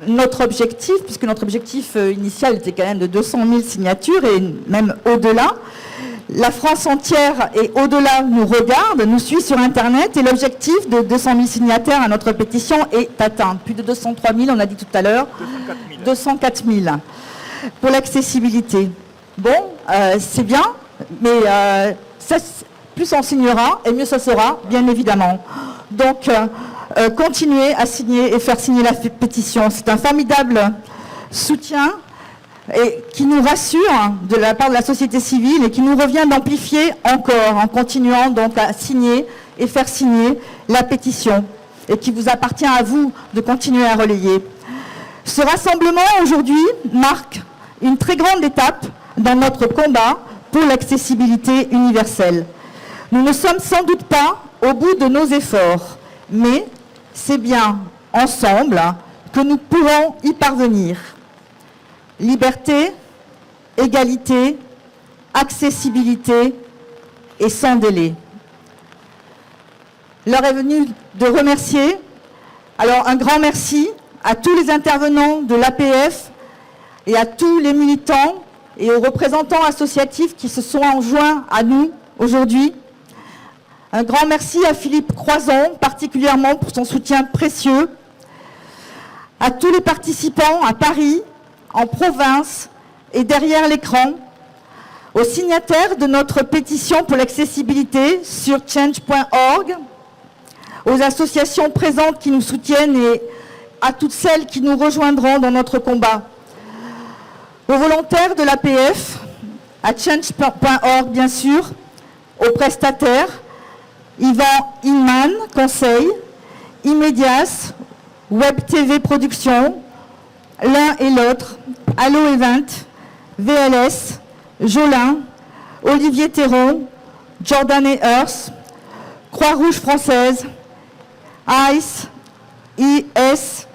notre objectif, puisque notre objectif initial était quand même de 200 000 signatures et même au-delà. La France entière et au-delà nous regarde, nous suit sur Internet et l'objectif de 200 000 signataires à notre pétition est atteint. Plus de 203 000, on a dit tout à l'heure. 204 000 pour l'accessibilité. Bon, c'est bien, mais plus on signera et mieux ça sera, bien évidemment. Donc, continuez à signer et faire signer la pétition. C'est un formidable soutien et qui nous rassure de la part de la société civile et qui nous revient d'amplifier encore en continuant donc à signer et faire signer la pétition et qui vous appartient à vous de continuer à relayer. Ce rassemblement aujourd'hui marque une très grande étape dans notre combat pour l'accessibilité universelle. Nous ne sommes sans doute pas au bout de nos efforts, mais c'est bien ensemble que nous pourrons y parvenir. Liberté, égalité, accessibilité et sans délai. L'heure est venue de remercier. Alors un grand merci à tous les intervenants de l'APF et à tous les militants et aux représentants associatifs qui se sont joints à nous aujourd'hui. Un grand merci à Philippe Croison, particulièrement pour son soutien précieux, à tous les participants à Paris, en province et derrière l'écran, aux signataires de notre pétition pour l'accessibilité sur change.org, aux associations présentes qui nous soutiennent et à toutes celles qui nous rejoindront dans notre combat, aux volontaires de l'APF, à change.org bien sûr, aux prestataires, Yvan Inman, Conseil, Immédias, Web TV Production, l'un et l'autre, Allo Event, VLS, Jolin, Olivier Théron, Jordan et Earth, Croix-Rouge Française, ICE, IS,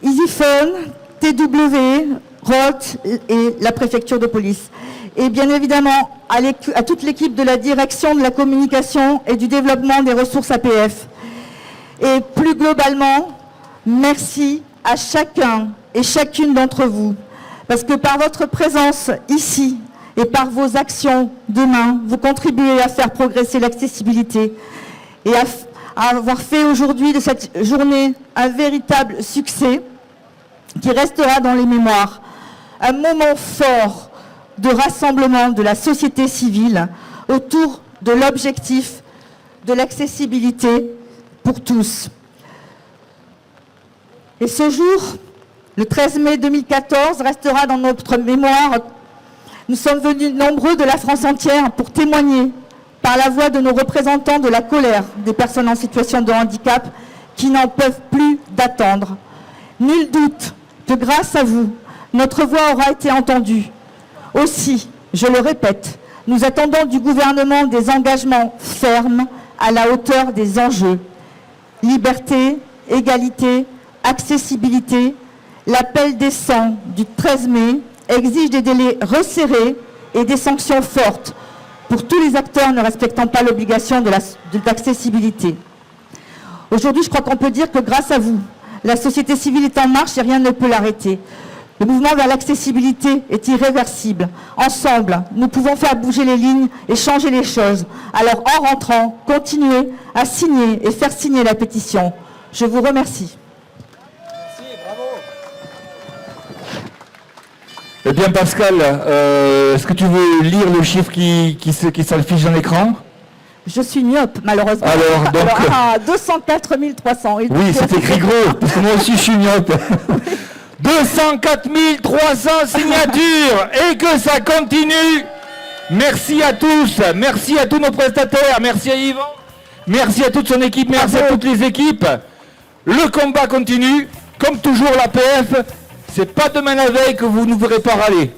EasyPhone, TW, ROT et la préfecture de police. Et bien évidemment à toute l'équipe de la direction de la communication et du développement des ressources APF. Et plus globalement, merci à chacun et chacune d'entre vous. Parce que par votre présence ici et par vos actions demain, vous contribuez à faire progresser l'accessibilité et à avoir fait aujourd'hui de cette journée un véritable succès qui restera dans les mémoires. Un moment fort de rassemblement de la société civile autour de l'objectif de l'accessibilité pour tous. Et ce jour, le 13 mai 2014, restera dans notre mémoire. Nous sommes venus nombreux de la France entière pour témoigner par la voix de nos représentants de la colère des personnes en situation de handicap qui n'en peuvent plus d'attendre. Nul doute que grâce à vous, notre voix aura été entendue. Aussi, je le répète, nous attendons du gouvernement des engagements fermes à la hauteur des enjeux. Liberté, égalité, accessibilité. L'appel des 100 du 13 mai exige des délais resserrés et des sanctions fortes pour tous les acteurs ne respectant pas l'obligation de l'accessibilité. Aujourd'hui, je crois qu'on peut dire que grâce à vous, la société civile est en marche et rien ne peut l'arrêter. Le mouvement vers l'accessibilité est irréversible. Ensemble, nous pouvons faire bouger les lignes et changer les choses. Alors, en rentrant, continuez à signer et faire signer la pétition. Je vous remercie. Eh bien Pascal, est-ce que tu veux lire le chiffre qui s'affiche dans l'écran? Je suis myope, malheureusement. Alors, donc... 204 300. Oui, c'est écrit gros, parce que moi aussi je suis myope. 204 300 signatures, et que ça continue. Merci à tous, merci à tous nos prestataires, merci à Yvan, merci à toute son équipe, merci à toutes les équipes. Le combat continue, comme toujours l'APF. C'est pas demain la veille que vous nous verrez pas râler,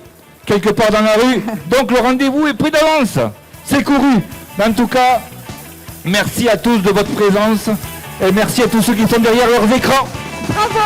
quelque part dans la rue. Donc le rendez-vous est pris d'avance. C'est couru. Mais en tout cas, merci à tous de votre présence. Et merci à tous ceux qui sont derrière leurs écrans. Bravo!